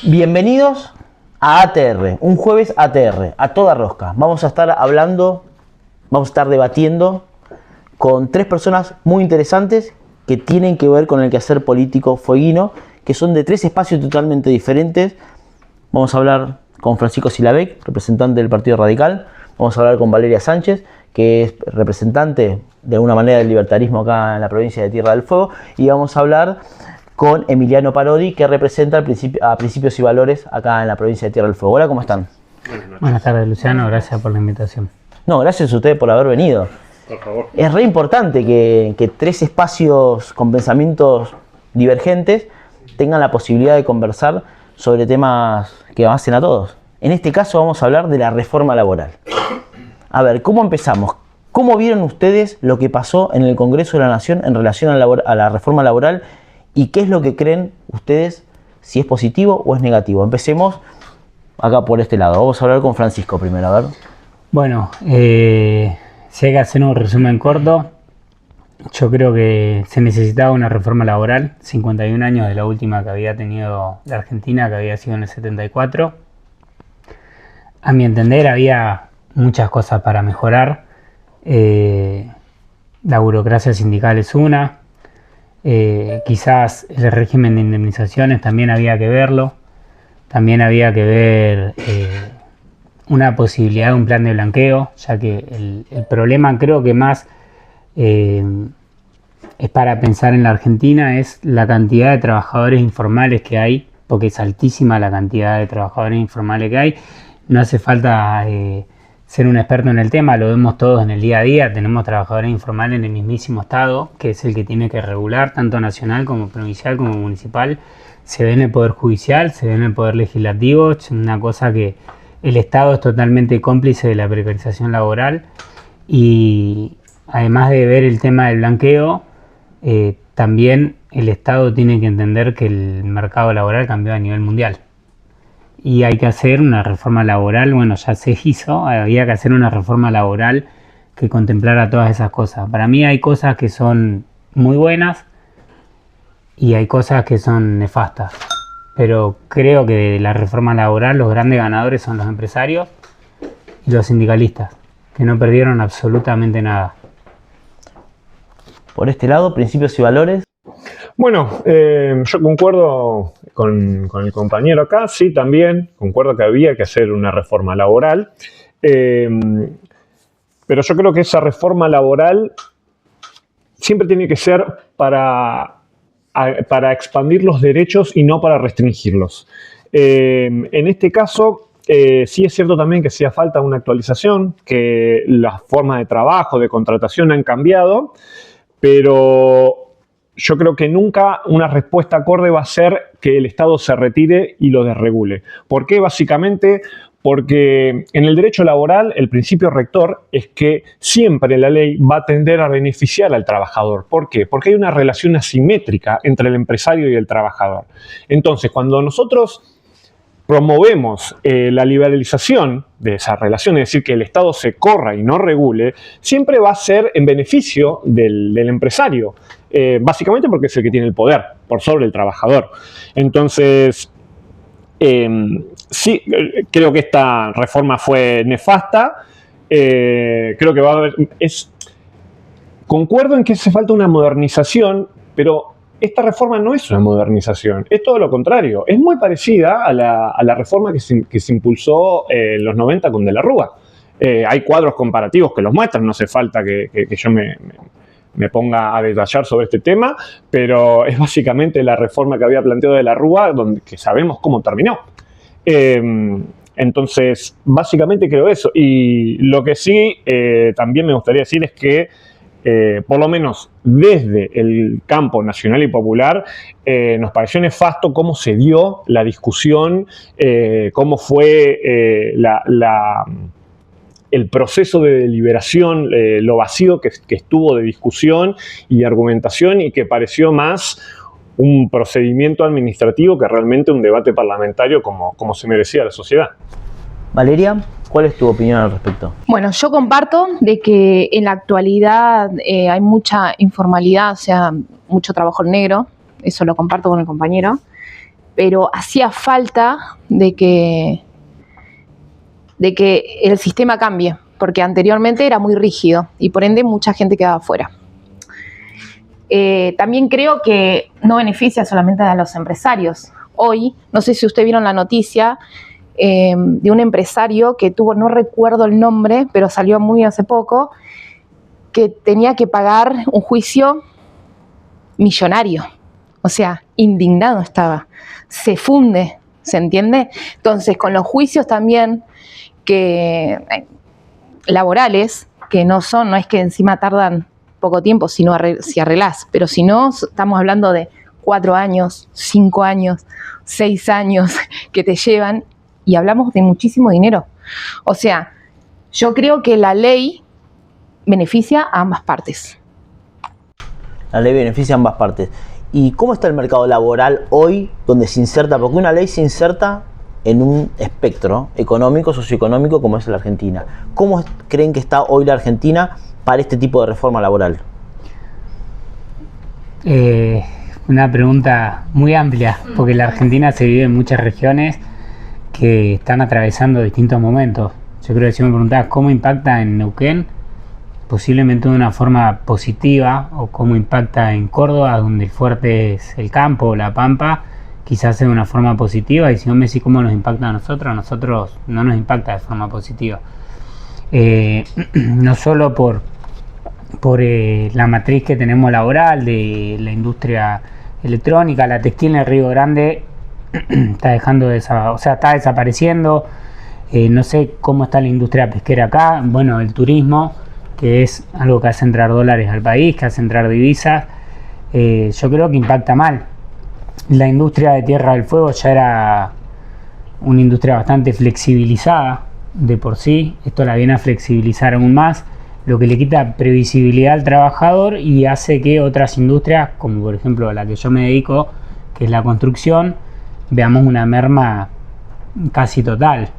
Bienvenidos a ATR, un jueves ATR, a toda rosca. Vamos a estar debatiendo con tres personas muy interesantes que tienen que ver con el quehacer político fueguino, que son de tres espacios totalmente diferentes. Vamos a hablar con Francisco Silabec, representante del Partido Radical. Vamos a hablar con Valeria Sánchez, que es representante de alguna manera del libertarismo acá en la provincia de Tierra del Fuego. Y vamos a hablar con Emiliano Parodi, que representa a Principios y Valores acá en la provincia de Tierra del Fuego. Hola, ¿cómo están? Buenas tardes, Luciano. Gracias por la invitación. No, gracias a ustedes por haber venido. Por favor. Es re importante que tres espacios con pensamientos divergentes tengan la posibilidad de conversar sobre temas que avancen a todos. En este caso vamos a hablar de la reforma laboral. A ver, ¿cómo empezamos? ¿Cómo vieron ustedes lo que pasó en el Congreso de la Nación en relación a la reforma laboral? ¿Y qué es lo que creen ustedes, si es positivo o es negativo? Empecemos acá por este lado. Vamos a hablar con Francisco primero, a ver. Bueno, si hay que hacer un resumen corto, yo creo que se necesitaba una reforma laboral. 51 años de la última que había tenido la Argentina, que había sido en el 74. A mi entender había muchas cosas para mejorar. La burocracia sindical es una. Quizás el régimen de indemnizaciones también había que verlo. También había que ver una posibilidad de un plan de blanqueo, ya que el problema creo que más es para pensar en la Argentina es la cantidad de trabajadores informales que hay, porque es altísima la cantidad de trabajadores informales que hay. No hace falta ser un experto en el tema, lo vemos todos en el día a día. Tenemos trabajadores informales en el mismísimo Estado, que es el que tiene que regular, tanto nacional como provincial como municipal. Se ve en el Poder Judicial, se ve en el Poder Legislativo. Es una cosa que el Estado es totalmente cómplice de la precarización laboral. Y además de ver el tema del blanqueo, también el Estado tiene que entender que el mercado laboral cambió a nivel mundial. Y hay que hacer una reforma laboral, bueno, ya se hizo, había que hacer una reforma laboral que contemplara todas esas cosas. Para mí hay cosas que son muy buenas y hay cosas que son nefastas. Pero creo que de la reforma laboral los grandes ganadores son los empresarios y los sindicalistas, que no perdieron absolutamente nada. Por este lado, Principios y Valores. Bueno, yo concuerdo con el compañero acá, sí, también concuerdo que había que hacer una reforma laboral, pero yo creo que esa reforma laboral siempre tiene que ser para expandir los derechos y no para restringirlos. En este caso, sí es cierto también que hacía falta una actualización, que las formas de trabajo, de contratación han cambiado, pero yo creo que nunca una respuesta acorde va a ser que el Estado se retire y lo desregule. ¿Por qué? Básicamente porque en el derecho laboral el principio rector es que siempre la ley va a tender a beneficiar al trabajador. ¿Por qué? Porque hay una relación asimétrica entre el empresario y el trabajador. Entonces, cuando nosotros promovemos la liberalización de esa relación, es decir, que el Estado se corra y no regule, siempre va a ser en beneficio del empresario, básicamente porque es el que tiene el poder por sobre el trabajador. Entonces, sí, creo que esta reforma fue nefasta, creo que va a haber... Concuerdo en que hace falta una modernización, pero esta reforma no es una modernización, es todo lo contrario. Es muy parecida a la reforma que se impulsó en los 90 con De la Rúa. Hay cuadros comparativos que los muestran, no hace falta que yo me ponga a detallar sobre este tema, pero es básicamente la reforma que había planteado De la Rúa, que sabemos cómo terminó. Entonces, básicamente creo eso. Y lo que sí también me gustaría decir es que por lo menos desde el campo nacional y popular, nos pareció nefasto cómo se dio la discusión, cómo fue el proceso de deliberación, lo vacío que estuvo de discusión y argumentación, y que pareció más un procedimiento administrativo que realmente un debate parlamentario como se merecía la sociedad. Valeria, ¿cuál es tu opinión al respecto? Bueno, yo comparto de que en la actualidad hay mucha informalidad, o sea, mucho trabajo en negro, eso lo comparto con el compañero, pero hacía falta de que el sistema cambie, porque anteriormente era muy rígido y por ende mucha gente quedaba fuera. También creo que no beneficia solamente a los empresarios. Hoy, no sé si ustedes vieron la noticia de un empresario que tuvo, no recuerdo el nombre, pero salió muy hace poco, que tenía que pagar un juicio millonario. O sea, indignado estaba. Se funde, ¿se entiende? Entonces, con los juicios también laborales, que no es que encima tardan poco tiempo si arreglás, pero si no, estamos hablando de 4 años, 5 años, 6 años que te llevan y hablamos de muchísimo dinero. O sea, yo creo que la ley beneficia a ambas partes. La ley beneficia a ambas partes. ¿Y cómo está el mercado laboral hoy donde se inserta? Porque una ley se inserta en un espectro económico, socioeconómico como es la Argentina. ¿Cómo creen que está hoy la Argentina para este tipo de reforma laboral? Una pregunta muy amplia, porque la Argentina se divide en muchas regiones que están atravesando distintos momentos. Yo creo que si me preguntás cómo impacta en Neuquén, posiblemente de una forma positiva, o cómo impacta en Córdoba, donde el fuerte es el campo o la pampa, quizás de una forma positiva. Y si no me decís cómo nos impacta a nosotros no nos impacta de forma positiva. No solo por la matriz que tenemos laboral de la industria electrónica, la textil en el Río Grande está está desapareciendo. No sé cómo está la industria pesquera acá. Bueno, el turismo, que es algo que hace entrar dólares al país, que hace entrar divisas, yo creo que impacta mal. La industria de Tierra del Fuego ya era una industria bastante flexibilizada de por sí. Esto la viene a flexibilizar aún más, lo que le quita previsibilidad al trabajador y hace que otras industrias, como por ejemplo a la que yo me dedico, que es la construcción, veamos una merma casi total.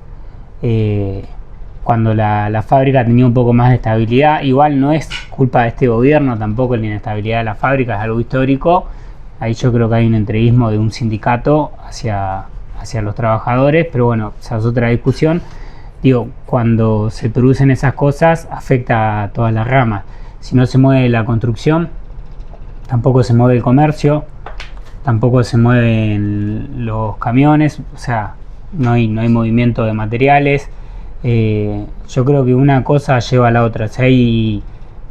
Cuando la fábrica tenía un poco más de estabilidad, igual no es culpa de este gobierno tampoco la inestabilidad de la fábrica, es algo histórico. Ahí yo creo que hay un entreguismo de un sindicato hacia los trabajadores, pero bueno, esa es otra discusión. Digo, cuando se producen esas cosas afecta a todas las ramas. Si no se mueve la construcción, tampoco se mueve el comercio, tampoco se mueven los camiones, o sea, no hay movimiento de materiales. Yo creo que una cosa lleva a la otra. Si hay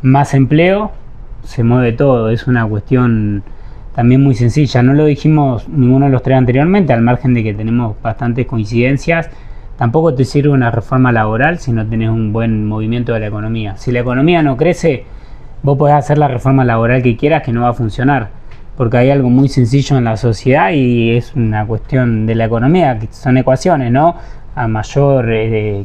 más empleo, se mueve todo. Es una cuestión también muy sencilla. No lo dijimos ninguno de los tres anteriormente, al margen de que tenemos bastantes coincidencias. Tampoco te sirve una reforma laboral si no tenés un buen movimiento de la economía. Si la economía no crece, vos podés hacer la reforma laboral que quieras, que no va a funcionar. Porque hay algo muy sencillo en la sociedad y es una cuestión de la economía, que son ecuaciones, ¿no? A mayor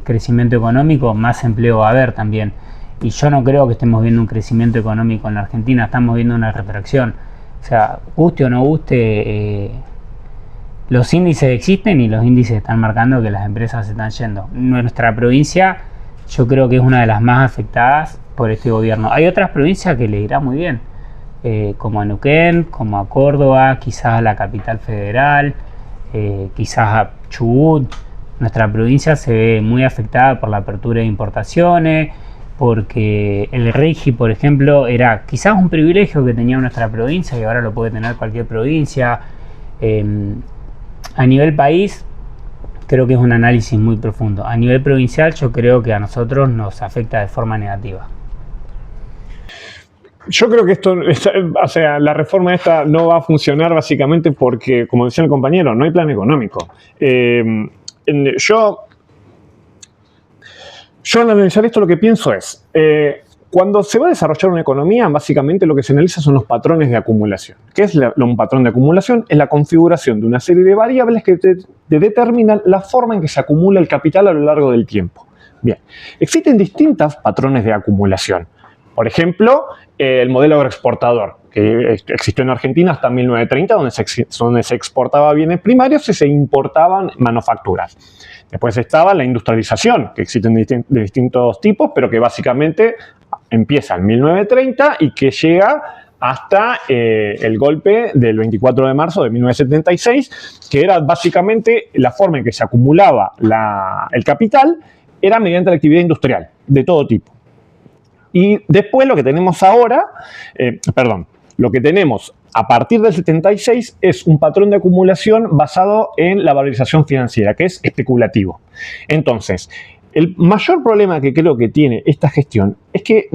crecimiento económico, más empleo va a haber también. Y yo no creo que estemos viendo un crecimiento económico en la Argentina, estamos viendo una retracción. O sea, guste o no guste, los índices existen y los índices están marcando que las empresas se están yendo. Nuestra provincia yo creo que es una de las más afectadas por este gobierno. Hay otras provincias que le irá muy bien, como a Neuquén, como a Córdoba, quizás a la capital federal, quizás a Chubut. Nuestra provincia se ve muy afectada por la apertura de importaciones, porque el RIGI, por ejemplo, era quizás un privilegio que tenía nuestra provincia y ahora lo puede tener cualquier provincia. A nivel país, creo que es un análisis muy profundo. A nivel provincial, yo creo que a nosotros nos afecta de forma negativa. Yo creo que la reforma esta no va a funcionar básicamente porque, como decía el compañero, no hay plan económico. Yo al analizar esto lo que pienso es, cuando se va a desarrollar una economía, básicamente lo que se analiza son los patrones de acumulación. ¿Qué es un patrón de acumulación? Es la configuración de una serie de variables que determinan la forma en que se acumula el capital a lo largo del tiempo. Bien, existen distintos patrones de acumulación. Por ejemplo, el modelo agroexportador, que existió en Argentina hasta 1930, donde se exportaba bienes primarios y se importaban manufacturas. Después estaba la industrialización, que existen de distintos tipos, pero que básicamente empieza en 1930 y que llega hasta el golpe del 24 de marzo de 1976, que era básicamente la forma en que se acumulaba el capital, era mediante la actividad industrial, de todo tipo. Y después lo que tenemos ahora, lo que tenemos a partir del 76 es un patrón de acumulación basado en la valorización financiera, que es especulativo. Entonces, el mayor problema que creo que tiene esta gestión es que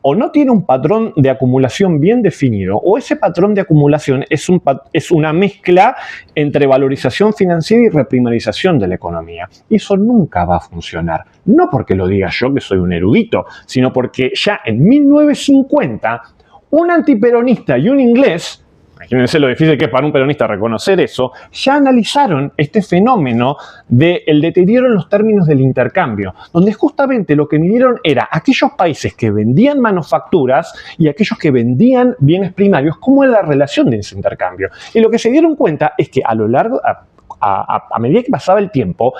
o no tiene un patrón de acumulación bien definido, o ese patrón de acumulación es una mezcla entre valorización financiera y reprimarización de la economía. Y eso nunca va a funcionar. No porque lo diga yo, que soy un erudito, sino porque ya en 1950, un antiperonista y un inglés, imagínense lo difícil que es para un peronista reconocer eso, ya analizaron este fenómeno del deterioro en los términos del intercambio, donde justamente lo que midieron era aquellos países que vendían manufacturas y aquellos que vendían bienes primarios, cómo era la relación de ese intercambio. Y lo que se dieron cuenta es que a lo largo, a medida que pasaba el tiempo,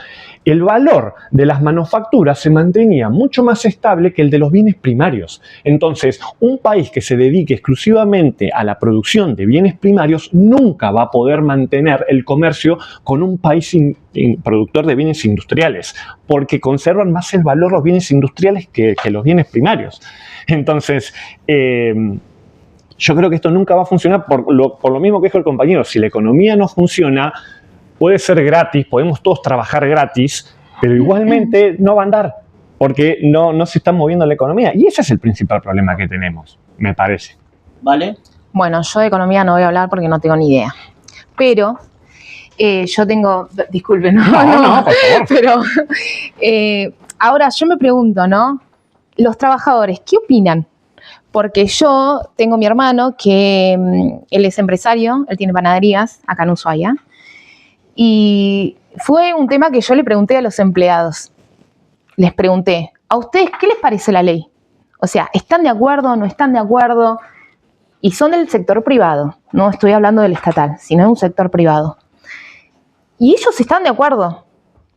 el valor de las manufacturas se mantenía mucho más estable que el de los bienes primarios. Entonces, un país que se dedique exclusivamente a la producción de bienes primarios nunca va a poder mantener el comercio con un país productor de bienes industriales, porque conservan más el valor los bienes industriales que los bienes primarios. Entonces, yo creo que esto nunca va a funcionar por lo mismo que dijo el compañero. Si la economía no funciona, puede ser gratis, podemos todos trabajar gratis, pero igualmente no va a andar, porque no se está moviendo la economía. Y ese es el principal problema que tenemos, me parece. ¿Vale? Bueno, yo de economía no voy a hablar porque no tengo ni idea. Pero yo tengo... Disculpen, no, por favor. Pero ahora yo me pregunto, ¿no? Los trabajadores, ¿qué opinan? Porque yo tengo mi hermano que él es empresario, él tiene panaderías acá en Ushuaia. Y fue un tema que yo le pregunté a los empleados. Les pregunté, ¿a ustedes qué les parece la ley? O sea, ¿están de acuerdo? ¿No están de acuerdo? Y son del sector privado. No estoy hablando del estatal, sino de un sector privado. Y ellos están de acuerdo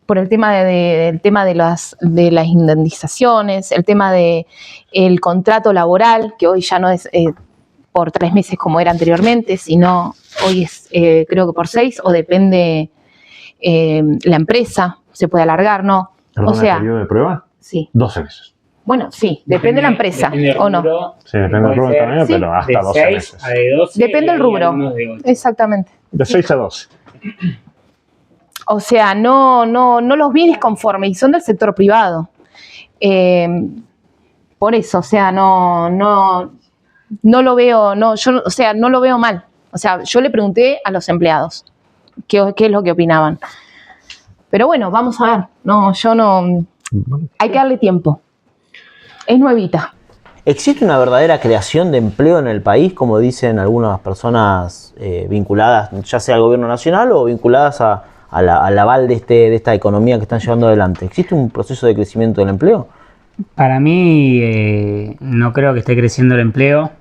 por el tema de las indemnizaciones, el tema del contrato laboral, que hoy ya no es por 3 meses como era anteriormente, sino hoy es creo que por 6, o depende la empresa, se puede alargar, ¿no? ¿Perdón, o sea, el periodo de prueba? Sí. 12 meses. Bueno, sí, depende de la empresa, ¿o no? Sí, depende del rubro también, Sí. pero hasta De 12 6 meses. a de 12. Depende del y rubro. algunos de 8. Exactamente. De 6 a 12. O sea, no los vi disconformes y son del sector privado. Por eso, o sea, no lo veo, no lo veo mal. O sea, yo le pregunté a los empleados qué es lo que opinaban. Pero bueno, vamos a ver. No, hay que darle tiempo. Es nuevita. ¿Existe una verdadera creación de empleo en el país, como dicen algunas personas vinculadas, ya sea al gobierno nacional o vinculadas al aval de esta economía que están llevando adelante? ¿Existe un proceso de crecimiento del empleo? Para mí, no creo que esté creciendo el empleo.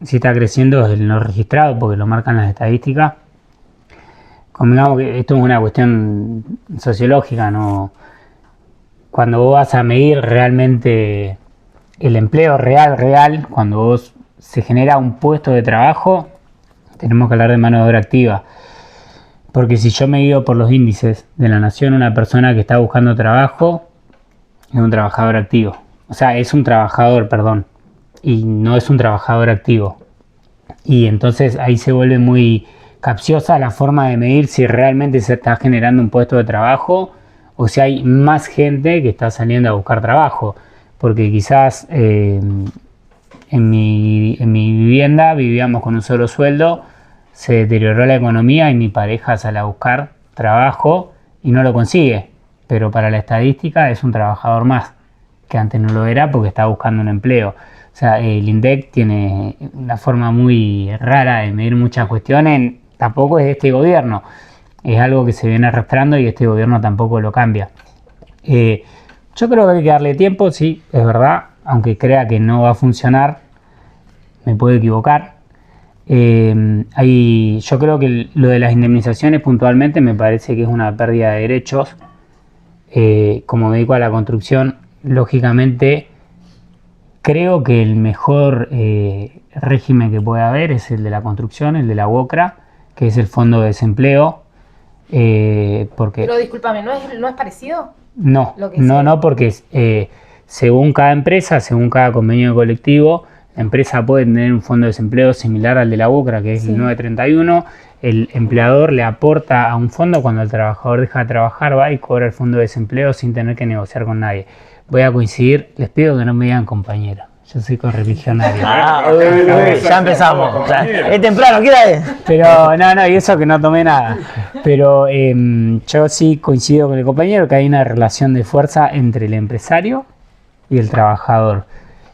Si está creciendo es el no registrado, porque lo marcan las estadísticas. Convengamos que esto es una cuestión sociológica, ¿no? Cuando vos vas a medir realmente el empleo real, cuando se genera un puesto de trabajo, tenemos que hablar de mano de obra activa. Porque si yo me guío por los índices de la nación, una persona que está buscando trabajo es un trabajador activo. O sea, es un trabajador, perdón, y no es un trabajador activo. Y entonces ahí se vuelve muy capciosa la forma de medir si realmente se está generando un puesto de trabajo o si hay más gente que está saliendo a buscar trabajo. Porque quizás en mi vivienda vivíamos con un solo sueldo, se deterioró la economía y mi pareja sale a buscar trabajo y no lo consigue. Pero para la estadística es un trabajador más, que antes no lo era porque estaba buscando un empleo. O sea, el INDEC tiene una forma muy rara de medir muchas cuestiones, tampoco es de este gobierno. Es algo que se viene arrastrando y este gobierno tampoco lo cambia. Yo creo que hay que darle tiempo, sí, es verdad. aunque crea que no va a funcionar, me puedo equivocar. Yo creo que lo de las indemnizaciones puntualmente me parece que es una pérdida de derechos. Como me dedico a la construcción, lógicamente creo que el mejor régimen que puede haber es el de la construcción, el de la UOCRA, que es el Fondo de Desempleo. Pero discúlpame, ¿no es parecido? No, porque según cada empresa, según cada convenio colectivo, la empresa puede tener un fondo de desempleo similar al de la UOCRA, que es el 931. El empleador le aporta a un fondo cuando el trabajador deja de trabajar, va y cobra el fondo de desempleo sin tener que negociar con nadie. Voy a coincidir, les pido que no me digan compañero. Yo soy correligionario. Ya empezamos. Es temprano, ¿qué hora es? Pero no, y eso que no tomé nada. Pero yo sí coincido con el compañero que hay una relación de fuerza entre el empresario y el trabajador.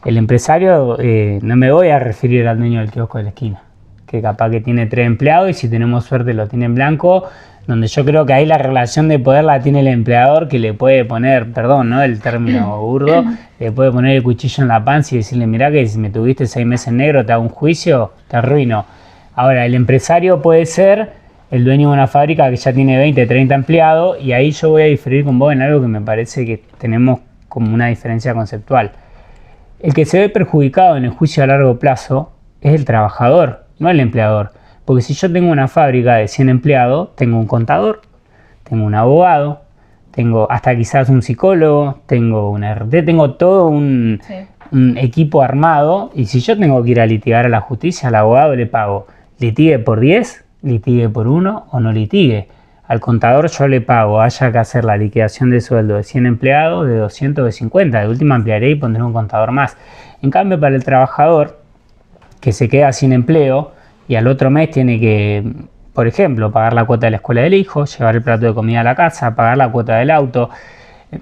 El empresario, no me voy a referir al dueño del kiosco de la esquina, que capaz que tiene 3 empleados y si tenemos suerte lo tiene en blanco, donde yo creo que ahí la relación de poder la tiene el empleador, que le puede poner, perdón, ¿no?, el término burdo, le puede poner el cuchillo en la panza y decirle, mirá que si me tuviste 6 meses en negro, te hago un juicio, te arruino. Ahora, el empresario puede ser el dueño de una fábrica que ya tiene 20, 30 empleados, y ahí yo voy a diferir con vos en algo que me parece que tenemos como una diferencia conceptual. El que se ve perjudicado en el juicio a largo plazo es el trabajador, no el empleador. Porque si yo tengo una fábrica de 100 empleados, tengo un contador, tengo un abogado, tengo hasta quizás un psicólogo, tengo una RT, tengo todo un equipo armado. Y si yo tengo que ir a litigar a la justicia, al abogado le pago, litigue por 10, litigue por 1 o no litigue. Al contador yo le pago, haya que hacer la liquidación de sueldo de 100 empleados, de 200, de 50. De última ampliaré y pondré un contador más. En cambio, para el trabajador que se queda sin empleo y al otro mes tiene que, por ejemplo, pagar la cuota de la escuela del hijo, llevar el plato de comida a la casa, pagar la cuota del auto,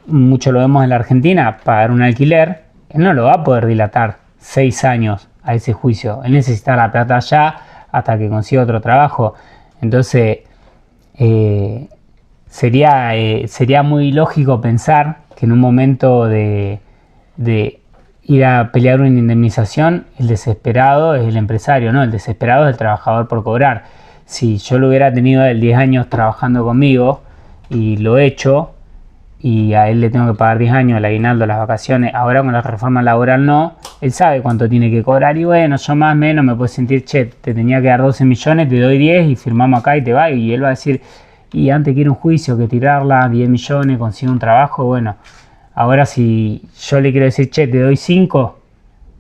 mucho lo vemos en la Argentina, pagar un alquiler, él no lo va a poder dilatar 6 años a ese juicio. Él necesita la plata ya hasta que consiga otro trabajo. Entonces, sería muy lógico pensar que en un momento de ir a pelear una indemnización, el desesperado es el empresario, no, el desesperado es el trabajador por cobrar. Si yo lo hubiera tenido a él 10 años trabajando conmigo y lo he hecho, y a él le tengo que pagar 10 años el aguinaldo, las vacaciones, ahora con la reforma laboral no, él sabe cuánto tiene que cobrar y bueno, yo más o menos me puedo sentir, che, te tenía que dar 12 millones, te doy 10 y firmamos acá y te va, y él va a decir, y antes quiero un juicio que tirarla, 10 millones, consigo un trabajo, bueno. Ahora si yo le quiero decir, che, te doy 5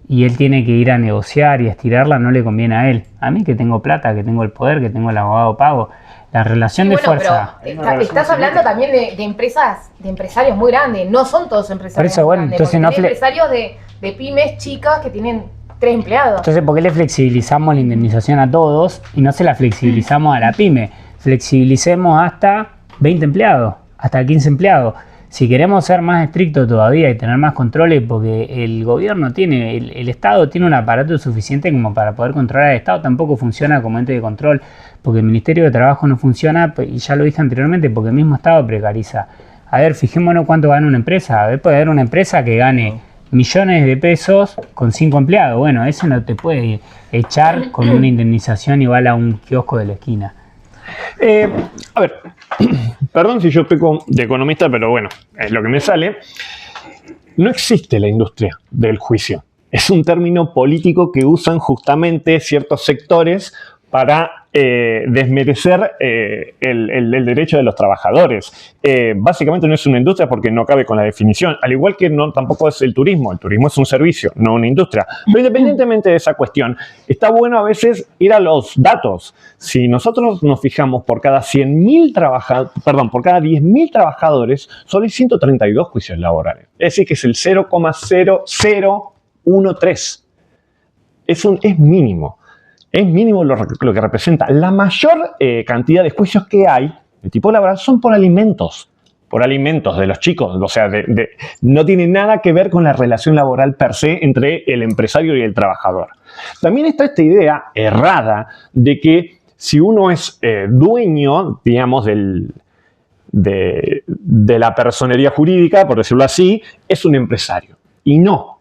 y él tiene que ir a negociar y a estirarla, no le conviene a él. A mí que tengo plata, que tengo el poder, que tengo el abogado pago. La relación de fuerza... Pero estás hablando también de empresas, de empresarios muy grandes. No son todos empresarios eso, muy bueno, grandes. entonces no empresarios de pymes chicas que tienen 3 empleados. Entonces, ¿por qué le flexibilizamos la indemnización a todos y no se la flexibilizamos a la pyme? Flexibilicemos hasta 20 empleados, hasta 15 empleados. Si queremos ser más estrictos todavía y tener más controles, porque el gobierno tiene, el Estado tiene un aparato suficiente como para poder controlar. El Estado tampoco funciona como ente de control, porque el Ministerio de Trabajo no funciona, y ya lo dije anteriormente, porque el mismo Estado precariza. A ver, fijémonos cuánto gana una empresa. A ver, puede haber una empresa que gane millones de pesos con 5 empleados. Bueno, eso no te puede echar con una indemnización igual a un kiosco de la esquina. A ver, perdón si yo peco de economista, pero bueno, es lo que me sale. No existe la industria del juicio. Es un término político que usan justamente ciertos sectores para desmerecer el derecho de los trabajadores. Básicamente no es una industria porque no cabe con la definición, al igual que no, tampoco es el turismo. El turismo es un servicio, no una industria. Pero independientemente de esa cuestión, está bueno a veces ir a los datos. Si nosotros nos fijamos por cada 10.000 trabajadores, solo hay 132 juicios laborales. Es decir, que es el 0,0013. Es mínimo. Es mínimo lo que representa. La mayor cantidad de juicios que hay de tipo laboral son por alimentos de los chicos. O sea, no tiene nada que ver con la relación laboral per se entre el empresario y el trabajador. También está esta idea errada de que si uno es dueño, digamos, de la personería jurídica, por decirlo así, es un empresario. Y no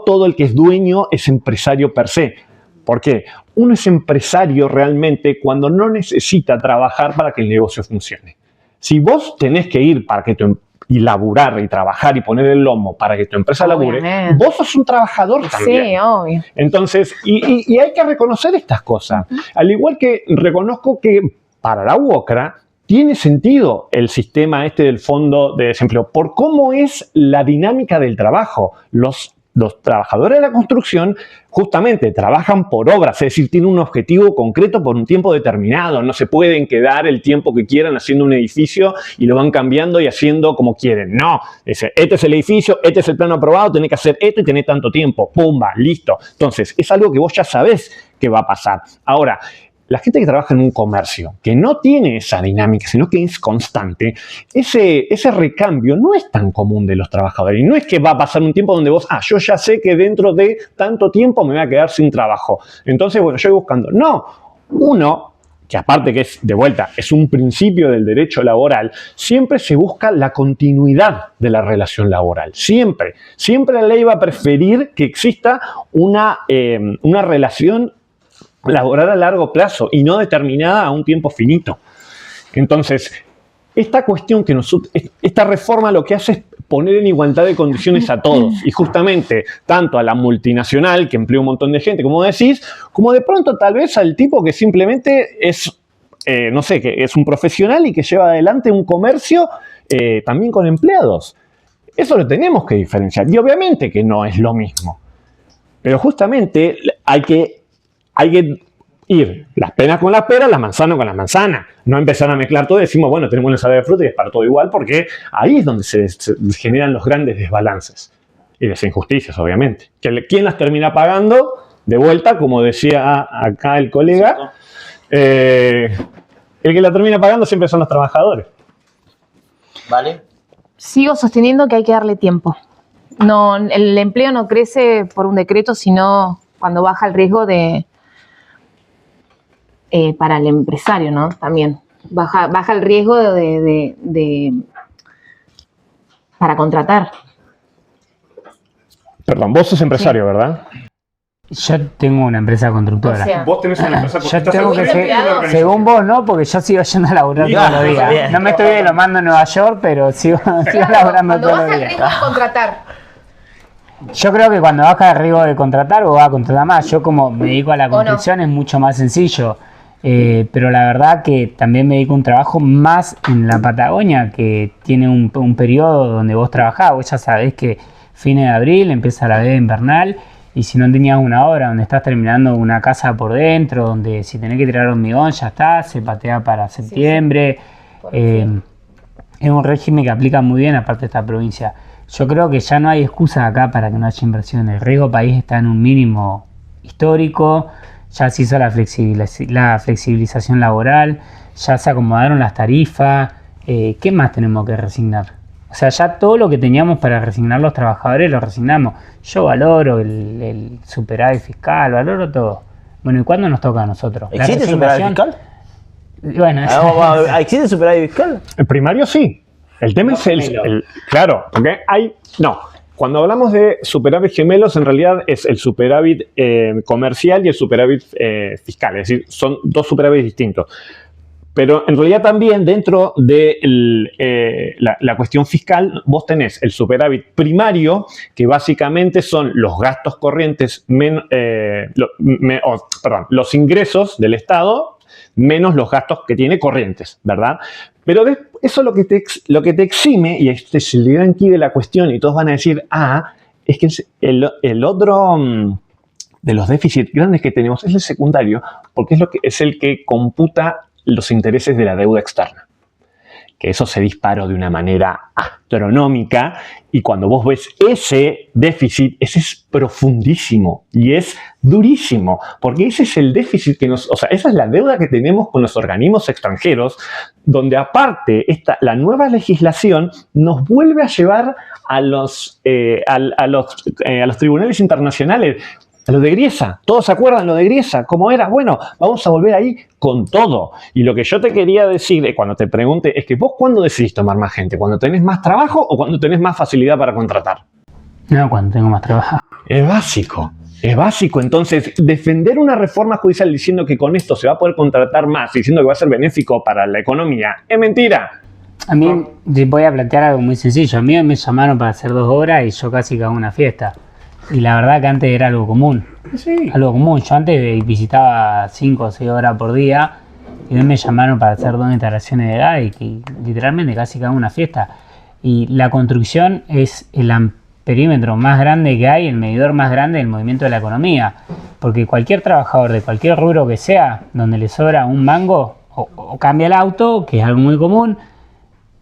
todo el que es dueño es empresario per se. ¿Por qué? Uno es empresario realmente cuando no necesita trabajar para que el negocio funcione. Si vos tenés que ir y laburar y trabajar y poner el lomo para que tu empresa labure, vos sos un trabajador también. Sí, obvio. Entonces, y hay que reconocer estas cosas. Al igual que reconozco que para la UOCRA tiene sentido el sistema del fondo de desempleo por cómo es la dinámica del trabajo. Los trabajadores de la construcción justamente trabajan por obras, es decir, tienen un objetivo concreto por un tiempo determinado. No se pueden quedar el tiempo que quieran haciendo un edificio y lo van cambiando y haciendo como quieren. No, este es el edificio, este es el plano aprobado, tenés que hacer esto y tenés tanto tiempo. ¡Pumba! Listo. Entonces, es algo que vos ya sabés que va a pasar. Ahora, la gente que trabaja en un comercio, que no tiene esa dinámica, sino que es constante, ese recambio no es tan común de los trabajadores. Y no es que va a pasar un tiempo donde vos, yo ya sé que dentro de tanto tiempo me voy a quedar sin trabajo. Entonces, bueno, yo voy buscando. No, uno, que aparte que es, de vuelta, es un principio del derecho laboral, siempre se busca la continuidad de la relación laboral. Siempre. Siempre la ley va a preferir que exista una relación laboral a largo plazo y no determinada a un tiempo finito. Entonces, esta cuestión esta reforma lo que hace es poner en igualdad de condiciones a todos y justamente tanto a la multinacional que emplea un montón de gente, como decís, como de pronto tal vez al tipo que simplemente es, no sé, que es un profesional y que lleva adelante un comercio también con empleados. Eso lo tenemos que diferenciar y obviamente que no es lo mismo. Pero justamente hay que ir las peras con las peras, las manzanas con las manzanas. No empezar a mezclar todo y decimos, bueno, tenemos una ensalada de fruta y es para todo igual, porque ahí es donde se generan los grandes desbalances y las injusticias, obviamente. ¿Quién las termina pagando? De vuelta, como decía acá el colega, el que la termina pagando siempre son los trabajadores. ¿Vale? Sigo sosteniendo que hay que darle tiempo. No, el empleo no crece por un decreto, sino cuando baja el riesgo para el empresario, ¿no? También baja el riesgo para contratar. Perdón, vos sos empresario, sí, ¿verdad? Yo tengo una empresa constructora. O sea, vos tenés una empresa constructora. Yo tengo que ser, según vos, ¿no? Porque yo sigo yendo a laburar todos los días. Bien. No me estoy de lo mando en Nueva York, pero sigo laburando todos los días. Cuando baja el riesgo de contratar. Yo creo que cuando baja el riesgo de contratar, vos vas a contratar más. Yo como me dedico a la construcción es mucho más sencillo. Pero la verdad que también me dedico a un trabajo más en la Patagonia, que tiene un periodo donde vos trabajás. Vos ya sabés que fines de abril empieza la veda invernal y si no tenías una obra donde estás terminando una casa por dentro, donde si tenés que tirar hormigón ya está, se patea para septiembre. Es un régimen que aplica muy bien aparte de esta provincia. Yo creo que ya no hay excusa acá para que no haya inversión. El riesgo país está en un mínimo histórico. Ya se hizo la flexibilización laboral, ya se acomodaron las tarifas. ¿Qué más tenemos que resignar? O sea, ya todo lo que teníamos para resignar los trabajadores lo resignamos. Yo valoro el superávit fiscal, valoro todo. Bueno, ¿y cuándo nos toca a nosotros? ¿Existe superávit fiscal? Bueno, ¿existe superávit fiscal? El primario sí. El tema es claro, porque cuando hablamos de superávit gemelos, en realidad es el superávit comercial y el superávit fiscal, es decir, son dos superávits distintos. Pero en realidad también dentro de la cuestión fiscal, vos tenés el superávit primario, que básicamente son los gastos corrientes, los ingresos del Estado menos los gastos que tiene corrientes, ¿verdad? Pero eso lo que te exime, y este es el gran key de la cuestión, y todos van a decir, es que el otro de los déficits grandes que tenemos es el secundario, porque es el que computa los intereses de la deuda externa. Que eso se disparó de una manera astronómica, y cuando vos ves ese déficit, ese es profundísimo y es durísimo, porque ese es el déficit esa es la deuda que tenemos con los organismos extranjeros, donde aparte la nueva legislación nos vuelve a llevar a los tribunales internacionales. Lo de Griesa, ¿todos se acuerdan lo de Griesa? ¿Cómo era? Bueno, vamos a volver ahí con todo. Y lo que yo te quería decir cuando te pregunte es que vos, ¿cuándo decidís tomar más gente? ¿Cuando tenés más trabajo o cuando tenés más facilidad para contratar? No, cuando tengo más trabajo. Es básico. Es básico. Entonces, defender una reforma judicial diciendo que con esto se va a poder contratar más, diciendo que va a ser benéfico para la economía, es mentira. A mí, voy a plantear algo muy sencillo. A mí me llamaron para hacer 2 horas y yo casi que hago una fiesta. Y la verdad que antes era algo común. Sí. Algo común. Yo antes visitaba 5 o 6 horas por día y hoy me llamaron para hacer 2 instalaciones de gas y que literalmente casi que hago una fiesta. Y la construcción es el perímetro más grande que hay, el medidor más grande del movimiento de la economía. Porque cualquier trabajador de cualquier rubro que sea, donde le sobra un mango, o cambia el auto, que es algo muy común,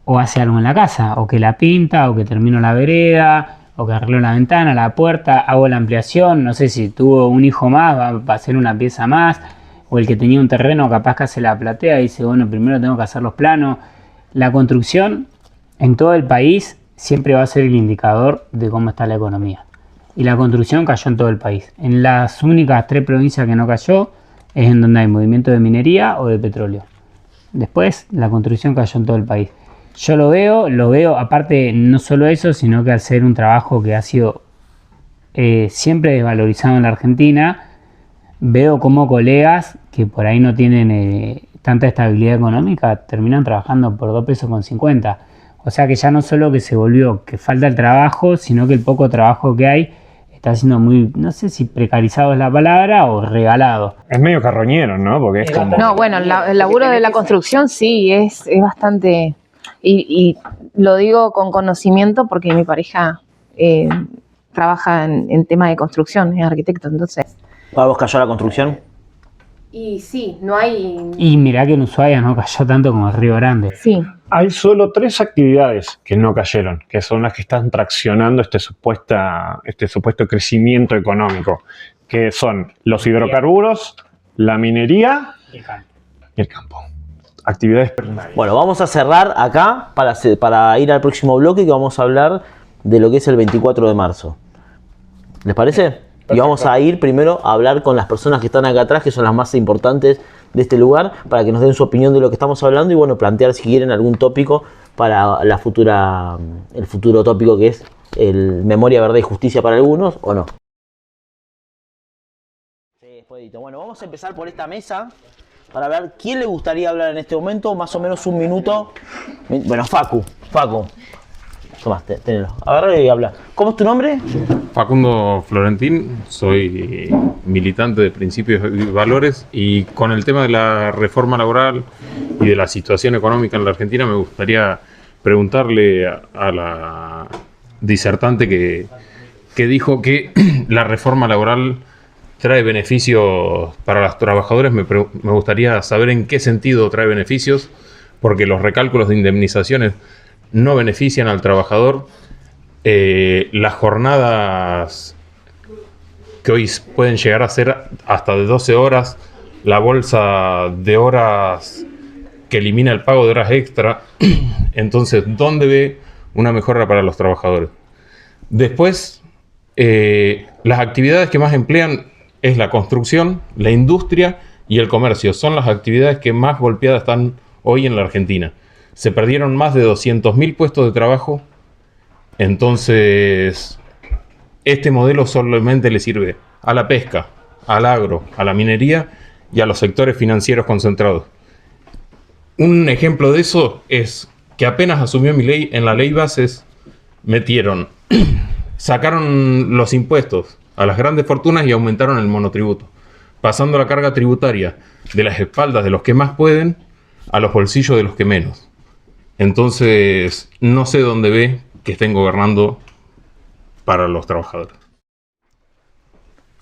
o hace algo en la casa, o que la pinta, o que termino la vereda, o que arreglo la ventana, la puerta, hago la ampliación, no sé si tuvo un hijo más, va a hacer una pieza más, o el que tenía un terreno capaz que hace la platea y dice, bueno, primero tengo que hacer los planos. La construcción en todo el país siempre va a ser el indicador de cómo está la economía. Y la construcción cayó en todo el país. En las únicas 3 provincias que no cayó es en donde hay movimiento de minería o de petróleo. Después, la construcción cayó en todo el país. Yo lo veo, aparte no solo eso, sino que al ser un trabajo que ha sido siempre desvalorizado en la Argentina, veo como colegas que por ahí no tienen tanta estabilidad económica terminan trabajando por 2,50 pesos. O sea que ya no solo que se volvió que falta el trabajo, sino que el poco trabajo que hay está siendo muy, no sé si precarizado es la palabra o regalado. Es medio carroñero, ¿no? Porque es como... No, bueno, el laburo de la construcción sí, es bastante... Y lo digo con conocimiento porque mi pareja trabaja en tema de construcción, es arquitecto, entonces... ¿Para vos cayó la construcción? Y sí, no hay... Y mirá que en Ushuaia no cayó tanto como el Río Grande. Sí. Hay solo 3 actividades que no cayeron, que son las que están traccionando este supuesto crecimiento económico, que son los hidrocarburos, la minería y el campo. Actividades primarias. Bueno, vamos a cerrar acá para ir al próximo bloque que vamos a hablar de lo que es el 24 de marzo. ¿Les parece? Y vamos a ir primero a hablar con las personas que están acá atrás, que son las más importantes de este lugar, para que nos den su opinión de lo que estamos hablando y bueno, plantear si quieren algún tópico para el futuro tópico que es el Memoria, Verdad y Justicia para algunos, ¿o no? Sí, puedito. Bueno, vamos a empezar por esta mesa para ver quién le gustaría hablar en este momento, más o menos 1 minuto. Bueno, Facu. Tomás, tenelo. Agarra y habla. ¿Cómo es tu nombre? Facundo Florentín, soy militante de Principios y Valores y con el tema de la reforma laboral y de la situación económica en la Argentina me gustaría preguntarle a la disertante que dijo que la reforma laboral trae beneficios para los trabajadores. Me gustaría saber en qué sentido trae beneficios, porque los recálculos de indemnizaciones no benefician al trabajador. Las jornadas que hoy pueden llegar a ser hasta de 12 horas, la bolsa de horas que elimina el pago de horas extra. Entonces, ¿dónde ve una mejora para los trabajadores? Después, las actividades que más emplean es la construcción, la industria y el comercio. Son las actividades que más golpeadas están hoy en la Argentina. Se perdieron más de 200.000 puestos de trabajo. Entonces, este modelo solamente le sirve a la pesca, al agro, a la minería y a los sectores financieros concentrados. Un ejemplo de eso es que apenas asumió Milei, en la ley bases sacaron los impuestos a las grandes fortunas y aumentaron el monotributo, pasando la carga tributaria de las espaldas de los que más pueden a los bolsillos de los que menos. Entonces, no sé dónde ve que estén gobernando para los trabajadores.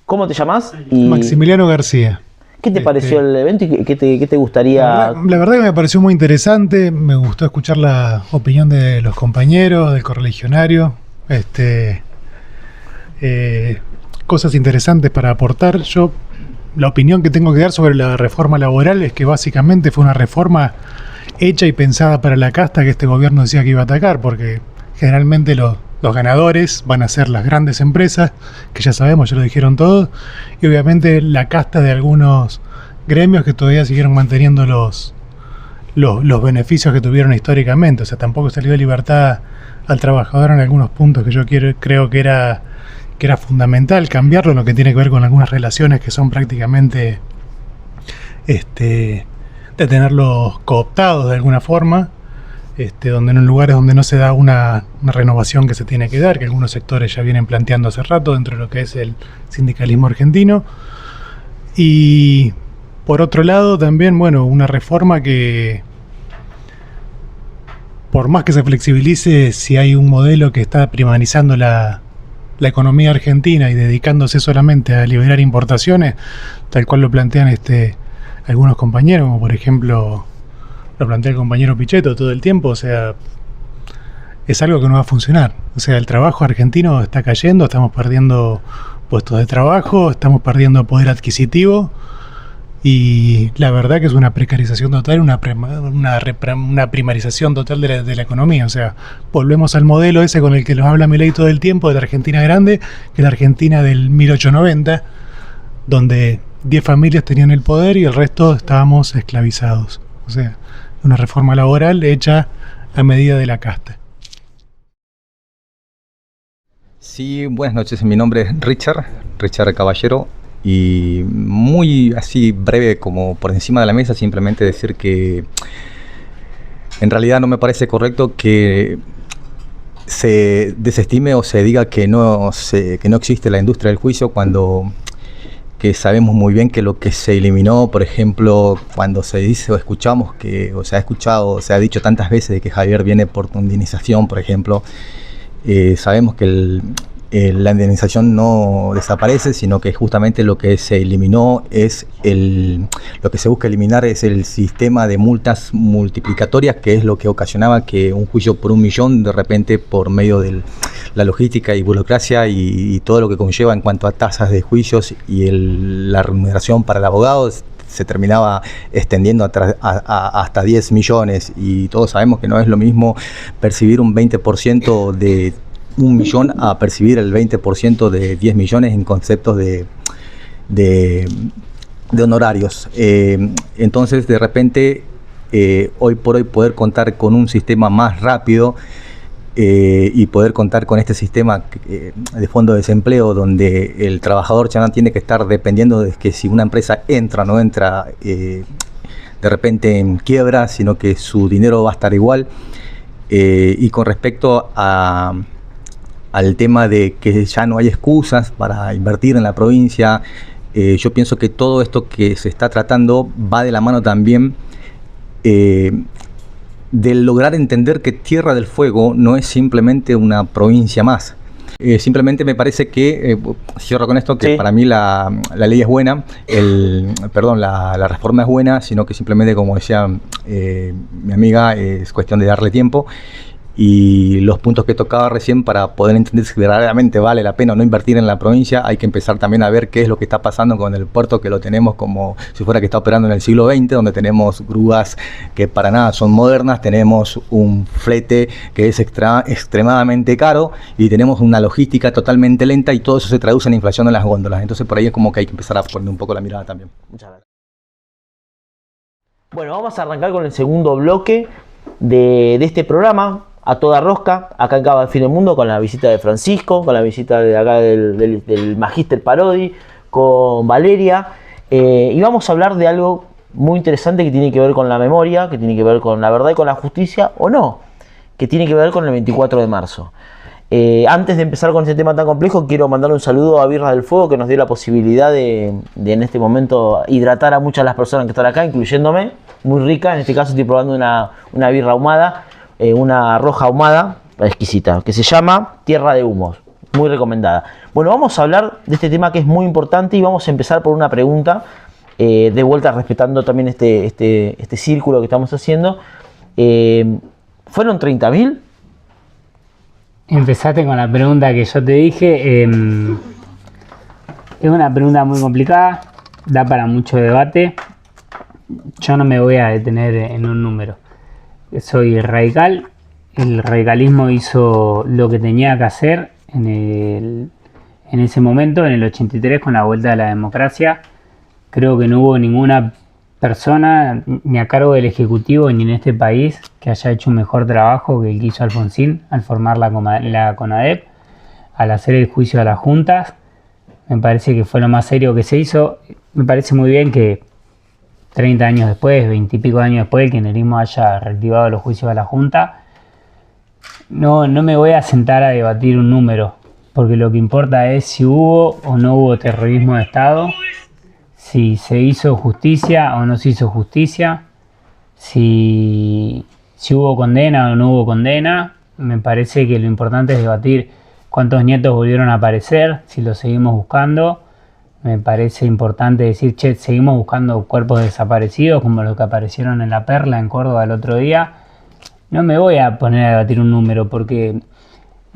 ¿Cómo te llamas? Maximiliano García. ¿Qué te pareció el evento y qué te gustaría? La verdad que me pareció muy interesante, me gustó escuchar la opinión de los compañeros, del correligionario, cosas interesantes para aportar. Yo, la opinión que tengo que dar sobre la reforma laboral es que básicamente fue una reforma hecha y pensada para la casta que este gobierno decía que iba a atacar, porque generalmente los ganadores van a ser las grandes empresas, que ya sabemos, ya lo dijeron todos, y obviamente la casta de algunos gremios que todavía siguieron manteniendo los beneficios que tuvieron históricamente. O sea, tampoco salió de libertad al trabajador en algunos puntos que yo creo que era fundamental cambiarlo, en lo que tiene que ver con algunas relaciones que son prácticamente de tenerlos cooptados de alguna forma, donde en lugares donde no se da una renovación que se tiene que dar, que algunos sectores ya vienen planteando hace rato dentro de lo que es el sindicalismo argentino. Y por otro lado también, bueno, una reforma que, por más que se flexibilice, si hay un modelo que está primarizando la economía argentina y dedicándose solamente a liberar importaciones, tal cual lo plantean algunos compañeros, como por ejemplo lo plantea el compañero Pichetto todo el tiempo, o sea, es algo que no va a funcionar. O sea, el trabajo argentino está cayendo, estamos perdiendo puestos de trabajo, estamos perdiendo poder adquisitivo, y la verdad que es una precarización total, una primarización total de la economía. O sea, volvemos al modelo ese con el que nos habla Milei todo el tiempo, de la Argentina grande, que es la Argentina del 1890, donde 10 familias tenían el poder y el resto estábamos esclavizados. O sea, una reforma laboral hecha a medida de la casta. Sí, buenas noches. Mi nombre es Richard Caballero, y muy así breve, como por encima de la mesa, simplemente decir que en realidad no me parece correcto que se desestime o se diga que no existe la industria del juicio, cuando que sabemos muy bien que lo que se eliminó, por ejemplo, cuando se dice o escuchamos que, o se ha escuchado, o se ha dicho tantas veces de que Javier viene por tu indemnización, por ejemplo, sabemos que la indemnización no desaparece, sino que justamente lo que se eliminó es lo que se busca eliminar es el sistema de multas multiplicatorias, que es lo que ocasionaba que un juicio por 1 millón, de repente, por medio de la logística y burocracia y todo lo que conlleva en cuanto a tasas de juicios y la remuneración para el abogado, se terminaba extendiendo hasta 10 millones, y todos sabemos que no es lo mismo percibir un 20% de 1 millón a percibir el 20% de 10 millones en conceptos de honorarios. Entonces, de repente, hoy por hoy, poder contar con un sistema más rápido y poder contar con este sistema de fondo de desempleo, donde el trabajador ya no tiene que estar dependiendo de que si una empresa entra o no entra de repente en quiebra, sino que su dinero va a estar igual. Y con respecto al tema de que ya no hay excusas para invertir en la provincia, yo pienso que todo esto que se está tratando va de la mano también de lograr entender que Tierra del Fuego no es simplemente una provincia más. Simplemente me parece que, cierro con esto, que sí, para mí la ley es buena, la reforma es buena, sino que simplemente, como decía mi amiga, es cuestión de darle tiempo. Y los puntos que tocaba recién, para poder entender si verdaderamente vale la pena o no invertir en la provincia, hay que empezar también a ver qué es lo que está pasando con el puerto, que lo tenemos como si fuera que está operando en el siglo XX, donde tenemos grúas que para nada son modernas, tenemos un flete que es extremadamente caro, y tenemos una logística totalmente lenta, y todo eso se traduce en inflación en las góndolas. Entonces, por ahí es como que hay que empezar a poner un poco la mirada también. Muchas gracias. Bueno, vamos a arrancar con el segundo bloque de este programa, A Toda Rosca, acá en Cava del Fin del Mundo, con la visita de Francisco, con la visita de acá del Magíster Parodi, con Valeria, y vamos a hablar de algo muy interesante que tiene que ver con la memoria, que tiene que ver con la verdad y con la justicia, o no, que tiene que ver con el 24 de marzo. Antes de empezar con este tema tan complejo, quiero mandarle un saludo a Birras del Fuego, que nos dio la posibilidad de en este momento hidratar a muchas de las personas que están acá, incluyéndome. Muy rica, en este caso estoy probando una birra ahumada, una roja ahumada, exquisita, que se llama Tierra de Humos, muy recomendada. Bueno, vamos a hablar de este tema que es muy importante, y vamos a empezar por una pregunta, de vuelta respetando también este círculo que estamos haciendo. ¿Fueron 30.000? Empezaste con la pregunta que yo te dije. Es una pregunta muy complicada, da para mucho debate. Yo no me voy a detener en un número. Soy radical. El radicalismo hizo lo que tenía que hacer en ese momento, en el 83, con la vuelta de la democracia. Creo que no hubo ninguna persona ni a cargo del Ejecutivo ni en este país que haya hecho un mejor trabajo que el que hizo Alfonsín al formar la CONADEP, al hacer el juicio a las juntas. Me parece que fue lo más serio que se hizo. Me parece muy bien que 30 años después, 20 y pico años después, el kirchnerismo haya reactivado los juicios a la Junta. No me voy a sentar a debatir un número, porque lo que importa es si hubo o no hubo terrorismo de Estado, si se hizo justicia o no se hizo justicia, si hubo condena o no hubo condena. Me parece que lo importante es debatir cuántos nietos volvieron a aparecer, si los seguimos buscando. Me parece importante decir, che, seguimos buscando cuerpos desaparecidos como los que aparecieron en La Perla, en Córdoba, el otro día. No me voy a poner a debatir un número porque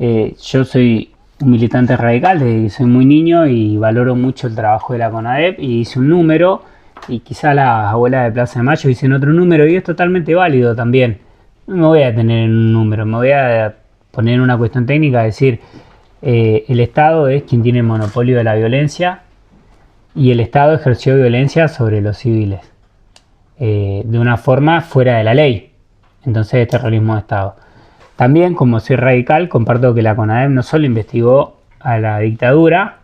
yo soy un militante radical desde que soy muy niño y valoro mucho el trabajo de la CONADEP, y hice un número y quizá las abuelas de Plaza de Mayo dicen otro número y es totalmente válido también. No me voy a detener en un número, me voy a poner en una cuestión técnica, decir, el Estado es quien tiene el monopolio de la violencia. Y el Estado ejerció violencia sobre los civiles, de una forma fuera de la ley. Entonces es terrorismo de Estado. También, como soy radical, comparto que la CONADEP no solo investigó a la dictadura,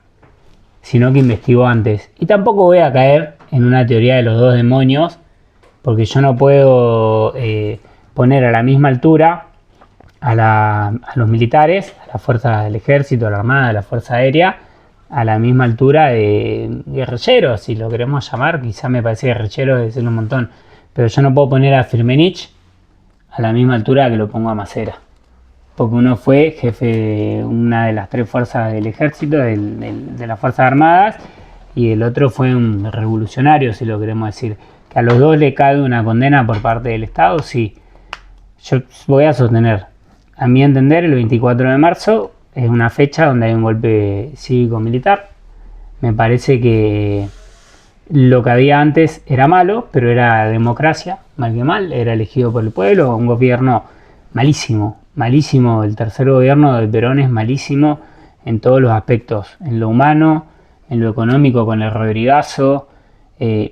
sino que investigó antes. Y tampoco voy a caer en una teoría de los dos demonios, porque yo no puedo poner a la misma altura a los militares, a las fuerzas del ejército, a la armada, a la fuerza aérea, a la misma altura de guerrilleros, si lo queremos llamar. Quizá me parece guerrilleros es decirlo un montón, pero yo no puedo poner a Firmenich a la misma altura que lo pongo a Macera, porque uno fue jefe de una de las tres fuerzas del ejército, de las fuerzas armadas, y el otro fue un revolucionario, si lo queremos decir. Que a los dos le cae una condena por parte del Estado, sí. Yo voy a sostener, a mi entender, el 24 de marzo es una fecha donde hay un golpe cívico-militar. Me parece que lo que había antes era malo, pero era democracia, mal que mal, era elegido por el pueblo, un gobierno malísimo, malísimo. El tercer gobierno de Perón es malísimo en todos los aspectos, en lo humano, en lo económico con el Rodrigazo,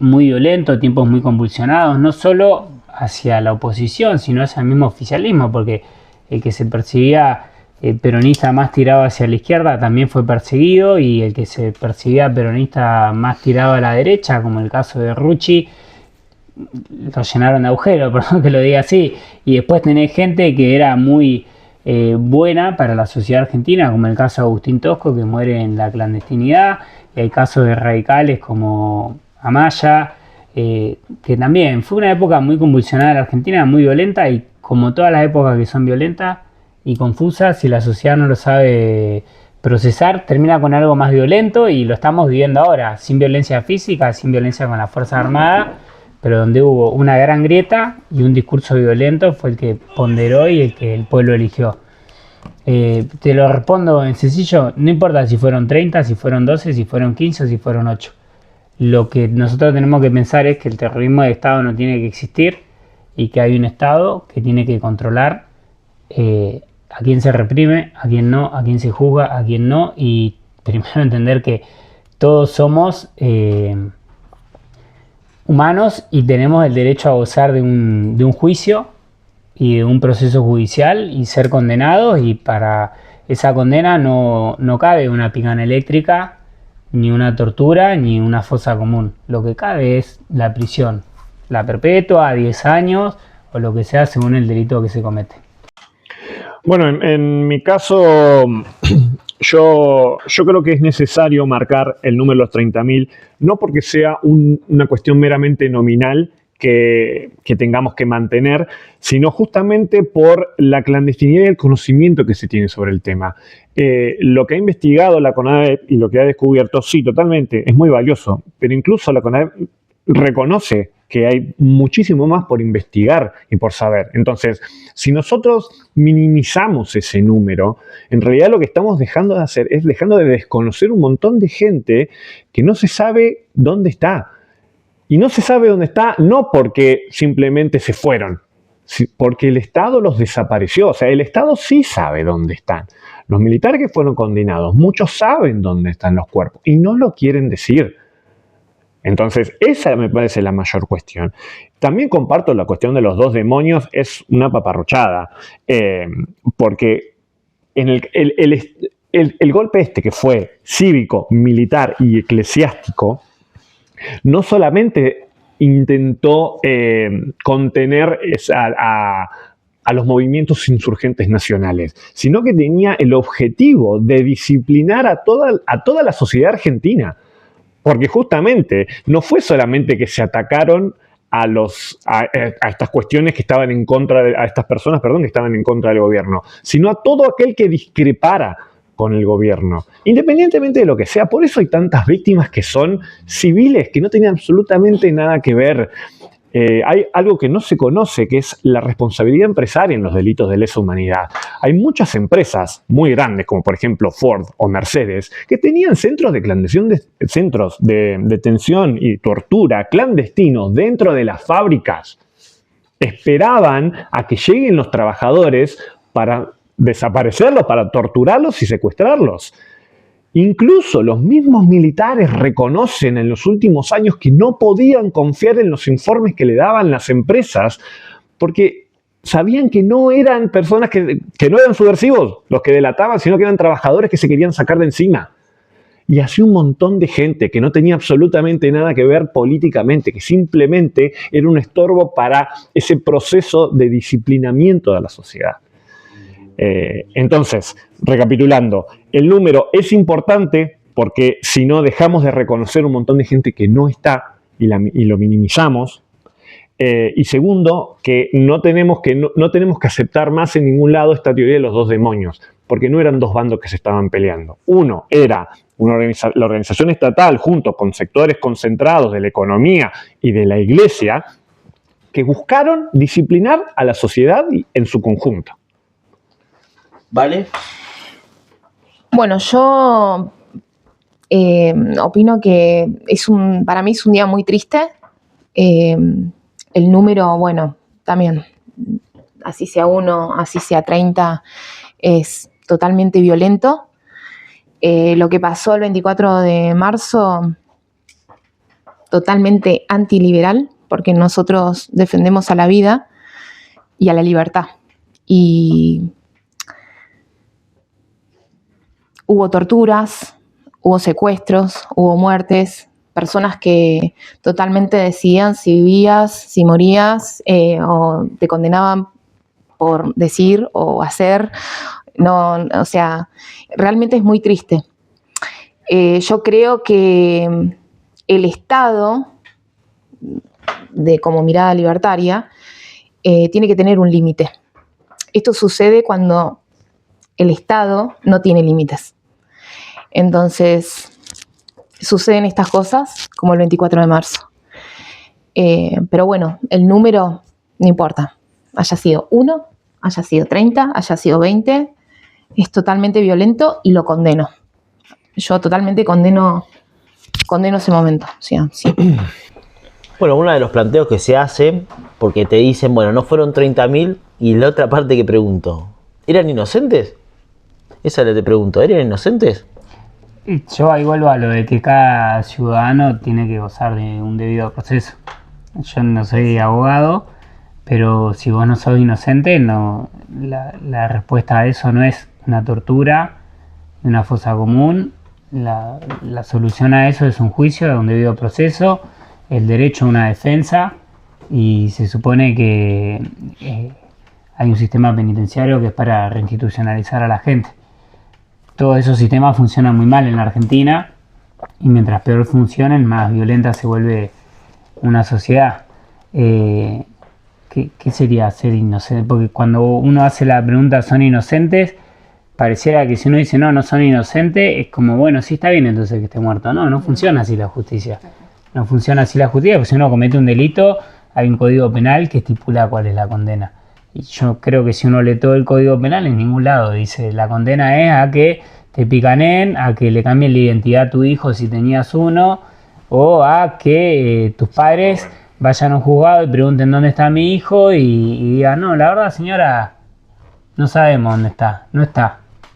muy violento, tiempos muy convulsionados, no solo hacia la oposición, sino hacia el mismo oficialismo, porque el que se percibía peronista más tirado hacia la izquierda también fue perseguido, y el que se percibía peronista más tirado a la derecha, como el caso de Rucci, lo llenaron de agujeros, perdón que lo diga así. Y después tenés gente que era muy buena para la sociedad argentina, como el caso de Agustín Tosco, que muere en la clandestinidad, y hay casos de radicales como Amaya, que también fue una época muy convulsionada en la Argentina, muy violenta, y como todas las épocas que son violentas y confusas, si la sociedad no lo sabe procesar, termina con algo más violento, y lo estamos viviendo ahora, sin violencia física, sin violencia con las Fuerzas Armadas, pero donde hubo una gran grieta y un discurso violento fue el que ponderó y el que el pueblo eligió. Te lo respondo en sencillo, no importa si fueron 30, si fueron 12, si fueron 15 o si fueron 8. Lo que nosotros tenemos que pensar es que el terrorismo de Estado no tiene que existir, y que hay un Estado que tiene que controlar a quién se reprime, a quién no, a quién se juzga, a quién no, y primero entender que todos somos humanos y tenemos el derecho a gozar de un juicio y de un proceso judicial y ser condenados, y para esa condena no cabe una picana eléctrica, ni una tortura, ni una fosa común. Lo que cabe es la prisión, la perpetua, 10 años, o lo que sea según el delito que se comete. Bueno, en mi caso, yo creo que es necesario marcar el número de los 30.000, no porque sea una cuestión meramente nominal que tengamos que mantener, sino justamente por la clandestinidad y el conocimiento que se tiene sobre el tema. Lo que ha investigado la CONADEP y lo que ha descubierto, sí, totalmente, es muy valioso, pero incluso la CONADEP reconoce que hay muchísimo más por investigar y por saber. Entonces, si nosotros minimizamos ese número, en realidad lo que estamos dejando de hacer es dejando de desconocer un montón de gente que no se sabe dónde está. Y no se sabe dónde está no porque simplemente se fueron, porque el Estado los desapareció. O sea, el Estado sí sabe dónde están. Los militares que fueron condenados, muchos saben dónde están los cuerpos y no lo quieren decir. Entonces, esa me parece la mayor cuestión. También comparto la cuestión de los dos demonios, es una paparruchada, porque en el golpe este que fue cívico, militar y eclesiástico, no solamente intentó contener a los movimientos insurgentes nacionales, sino que tenía el objetivo de disciplinar a toda la sociedad argentina. Porque justamente no fue solamente que se atacaron a estas cuestiones que estaban en contra a estas personas, perdón, que estaban en contra del gobierno, sino a todo aquel que discrepara con el gobierno, independientemente de lo que sea. Por eso hay tantas víctimas que son civiles, que no tenían absolutamente nada que ver. Hay algo que no se conoce, que es la responsabilidad empresaria en los delitos de lesa humanidad. Hay muchas empresas muy grandes, como por ejemplo Ford o Mercedes, que tenían centros de detención y tortura clandestinos dentro de las fábricas. Esperaban a que lleguen los trabajadores para desaparecerlos, para torturarlos y secuestrarlos. Incluso los mismos militares reconocen en los últimos años que no podían confiar en los informes que le daban las empresas porque sabían que no eran personas que no eran subversivos los que delataban, sino que eran trabajadores que se querían sacar de encima. Y así un montón de gente que no tenía absolutamente nada que ver políticamente, que simplemente era un estorbo para ese proceso de disciplinamiento de la sociedad. Entonces, recapitulando, el número es importante porque si no dejamos de reconocer un montón de gente que no está y lo minimizamos. Y segundo, que no tenemos que aceptar más en ningún lado esta teoría de los dos demonios, porque no eran dos bandos que se estaban peleando. Uno era la organización estatal junto con sectores concentrados de la economía y de la iglesia que buscaron disciplinar a la sociedad en su conjunto. ¿Vale? Bueno, yo opino que para mí es un día muy triste. El número, bueno, también, así sea 1, así sea 30, es totalmente violento. Lo que pasó el 24 de marzo, totalmente antiliberal, porque nosotros defendemos a la vida y a la libertad. Y hubo torturas, hubo secuestros, hubo muertes, personas que totalmente decidían si vivías, si morías, o te condenaban por decir o hacer. No, o sea, realmente es muy triste. Yo creo que el Estado, como mirada libertaria, tiene que tener un límite. Esto sucede cuando el Estado no tiene límites. Entonces, suceden estas cosas como el 24 de marzo. Pero bueno, el número no importa. Haya sido 1, haya sido 30, haya sido 20, es totalmente violento y lo condeno. Yo totalmente condeno ese momento. Sí. Bueno, uno de los planteos que se hace, porque te dicen, bueno, no fueron 30.000, y la otra parte que pregunto, ¿eran inocentes? Esa le te pregunto, ¿eran inocentes? Yo ahí vuelvo a lo de que cada ciudadano tiene que gozar de un debido proceso. Yo no soy abogado, pero si vos no sos inocente, no, la respuesta a eso no es una tortura, una fosa común. La solución a eso es un juicio, un debido proceso, el derecho a una defensa, y se supone que hay un sistema penitenciario que es para reinstitucionalizar a la gente. Todos esos sistemas funcionan muy mal en la Argentina, y mientras peor funcionen, más violenta se vuelve una sociedad. ¿Qué sería ser inocente? Porque cuando uno hace la pregunta ¿son inocentes?, pareciera que si uno dice no son inocentes, es como, bueno, sí está bien entonces que esté muerto. No funciona así la justicia. No funciona así la justicia, porque si uno comete un delito, hay un código penal que estipula cuál es la condena. Y yo creo que si uno lee todo el código penal, en ningún lado dice la condena es a que te picanen, a que le cambien la identidad a tu hijo si tenías uno, o a que tus padres vayan a un juzgado y pregunten dónde está mi hijo y digan, no, la verdad señora, no sabemos dónde está,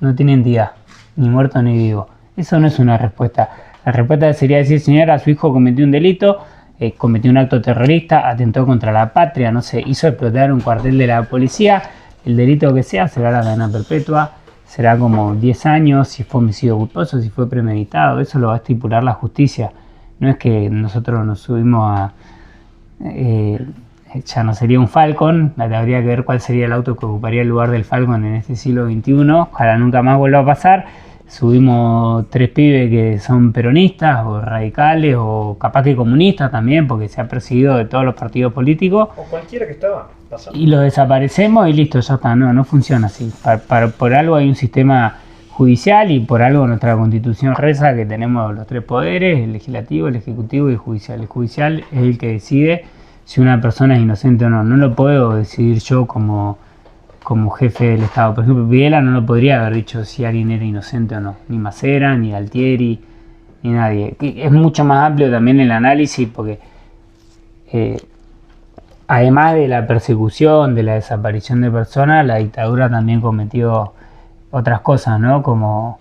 no tiene identidad, ni muerto ni vivo. Eso no es una respuesta. La respuesta sería decir, señora, su hijo cometió un delito, cometió un acto terrorista, atentó contra la patria, no sé, hizo explotar un cuartel de la policía, el delito que sea será la cadena perpetua, será como 10 años, si fue homicidio culposo, si fue premeditado, eso lo va a estipular la justicia. No es que nosotros nos subimos a... ya no sería un Falcon, habría que ver cuál sería el auto que ocuparía el lugar del Falcon en este siglo XXI, ojalá nunca más vuelva a pasar. Subimos 3 pibes que son peronistas o radicales o capaz que comunistas también, porque se ha perseguido de todos los partidos políticos. O cualquiera que estaba pasando. Y los desaparecemos y listo, ya está. No funciona así. Por algo hay un sistema judicial y por algo nuestra constitución reza que tenemos los 3 poderes, el legislativo, el ejecutivo y el judicial. El judicial es el que decide si una persona es inocente o no. No lo puedo decidir yo como jefe del Estado. Por ejemplo, Videla no lo podría haber dicho si alguien era inocente o no. Ni Macera, ni Altieri, ni nadie. Es mucho más amplio también el análisis porque además de la persecución, de la desaparición de personas, la dictadura también cometió otras cosas, ¿no? Como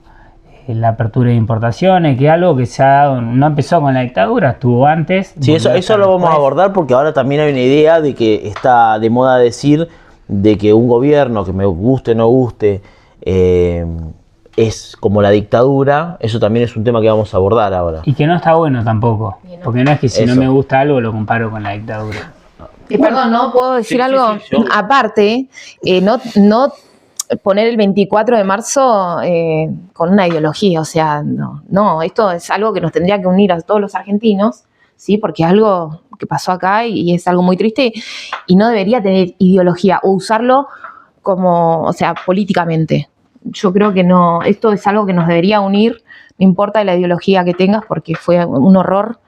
la apertura de importaciones, que es algo que se ha dado, no empezó con la dictadura, estuvo antes. Sí, eso lo vamos a abordar porque ahora también hay una idea de que está de moda decir de que un gobierno, que me guste o no guste, es como la dictadura. Eso también es un tema que vamos a abordar ahora. Y que no está bueno tampoco, porque no es que si no me gusta algo lo comparo con la dictadura. Perdón, ¿no? ¿Puedo decir algo? sí, yo- Aparte, no poner el 24 de marzo con una ideología, o sea, no, esto es algo que nos tendría que unir a todos los argentinos, ¿sí? Porque es algo que pasó acá y es algo muy triste y no debería tener ideología o usarlo como, o sea, políticamente. Yo creo que no, esto es algo que nos debería unir, no importa la ideología que tengas, porque fue un horror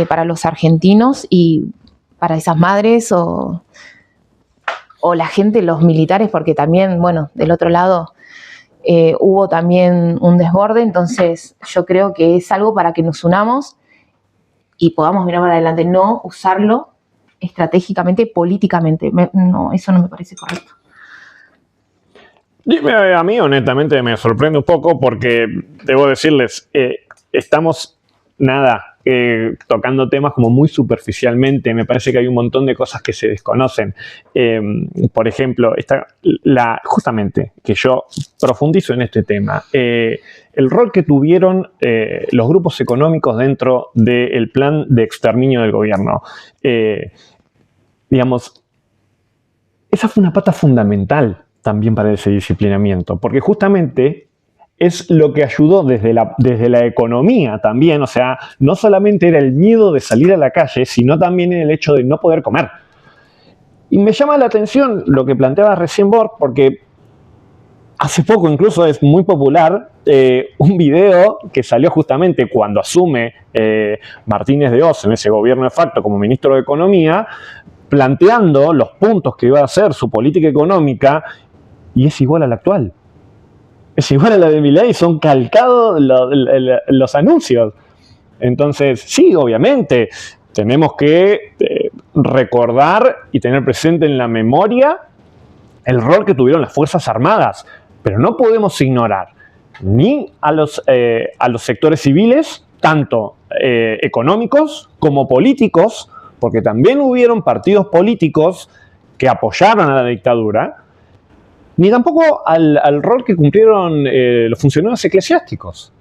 para los argentinos y para esas madres o la gente, los militares, porque también, bueno, del otro lado hubo también un desborde, entonces yo creo que es algo para que nos unamos y podamos mirar para adelante, no usarlo estratégicamente, políticamente. No, eso no me parece correcto. A mí, honestamente, me sorprende un poco porque, debo decirles, estamos, tocando temas como muy superficialmente. Me parece que hay un montón de cosas que se desconocen. Por ejemplo, justamente, que yo profundizo en este tema, el rol que tuvieron los grupos económicos dentro del plan de exterminio del gobierno. Digamos, esa fue una pata fundamental también para ese disciplinamiento, porque justamente es lo que ayudó desde la economía también. O sea, no solamente era el miedo de salir a la calle, sino también el hecho de no poder comer. Y me llama la atención lo que planteaba recién Borg, porque hace poco incluso es muy popular un video que salió justamente cuando asume Martínez de Oz en ese gobierno de facto como ministro de Economía, planteando los puntos que iba a hacer su política económica, y es igual a la actual. Es igual a la de Milei, son calcados los anuncios. Entonces, sí, obviamente, tenemos que recordar y tener presente en la memoria el rol que tuvieron las Fuerzas Armadas, pero no podemos ignorar ni a los sectores civiles, tanto económicos como políticos, porque también hubieron partidos políticos que apoyaron a la dictadura, ni tampoco al rol que cumplieron los funcionarios eclesiásticos.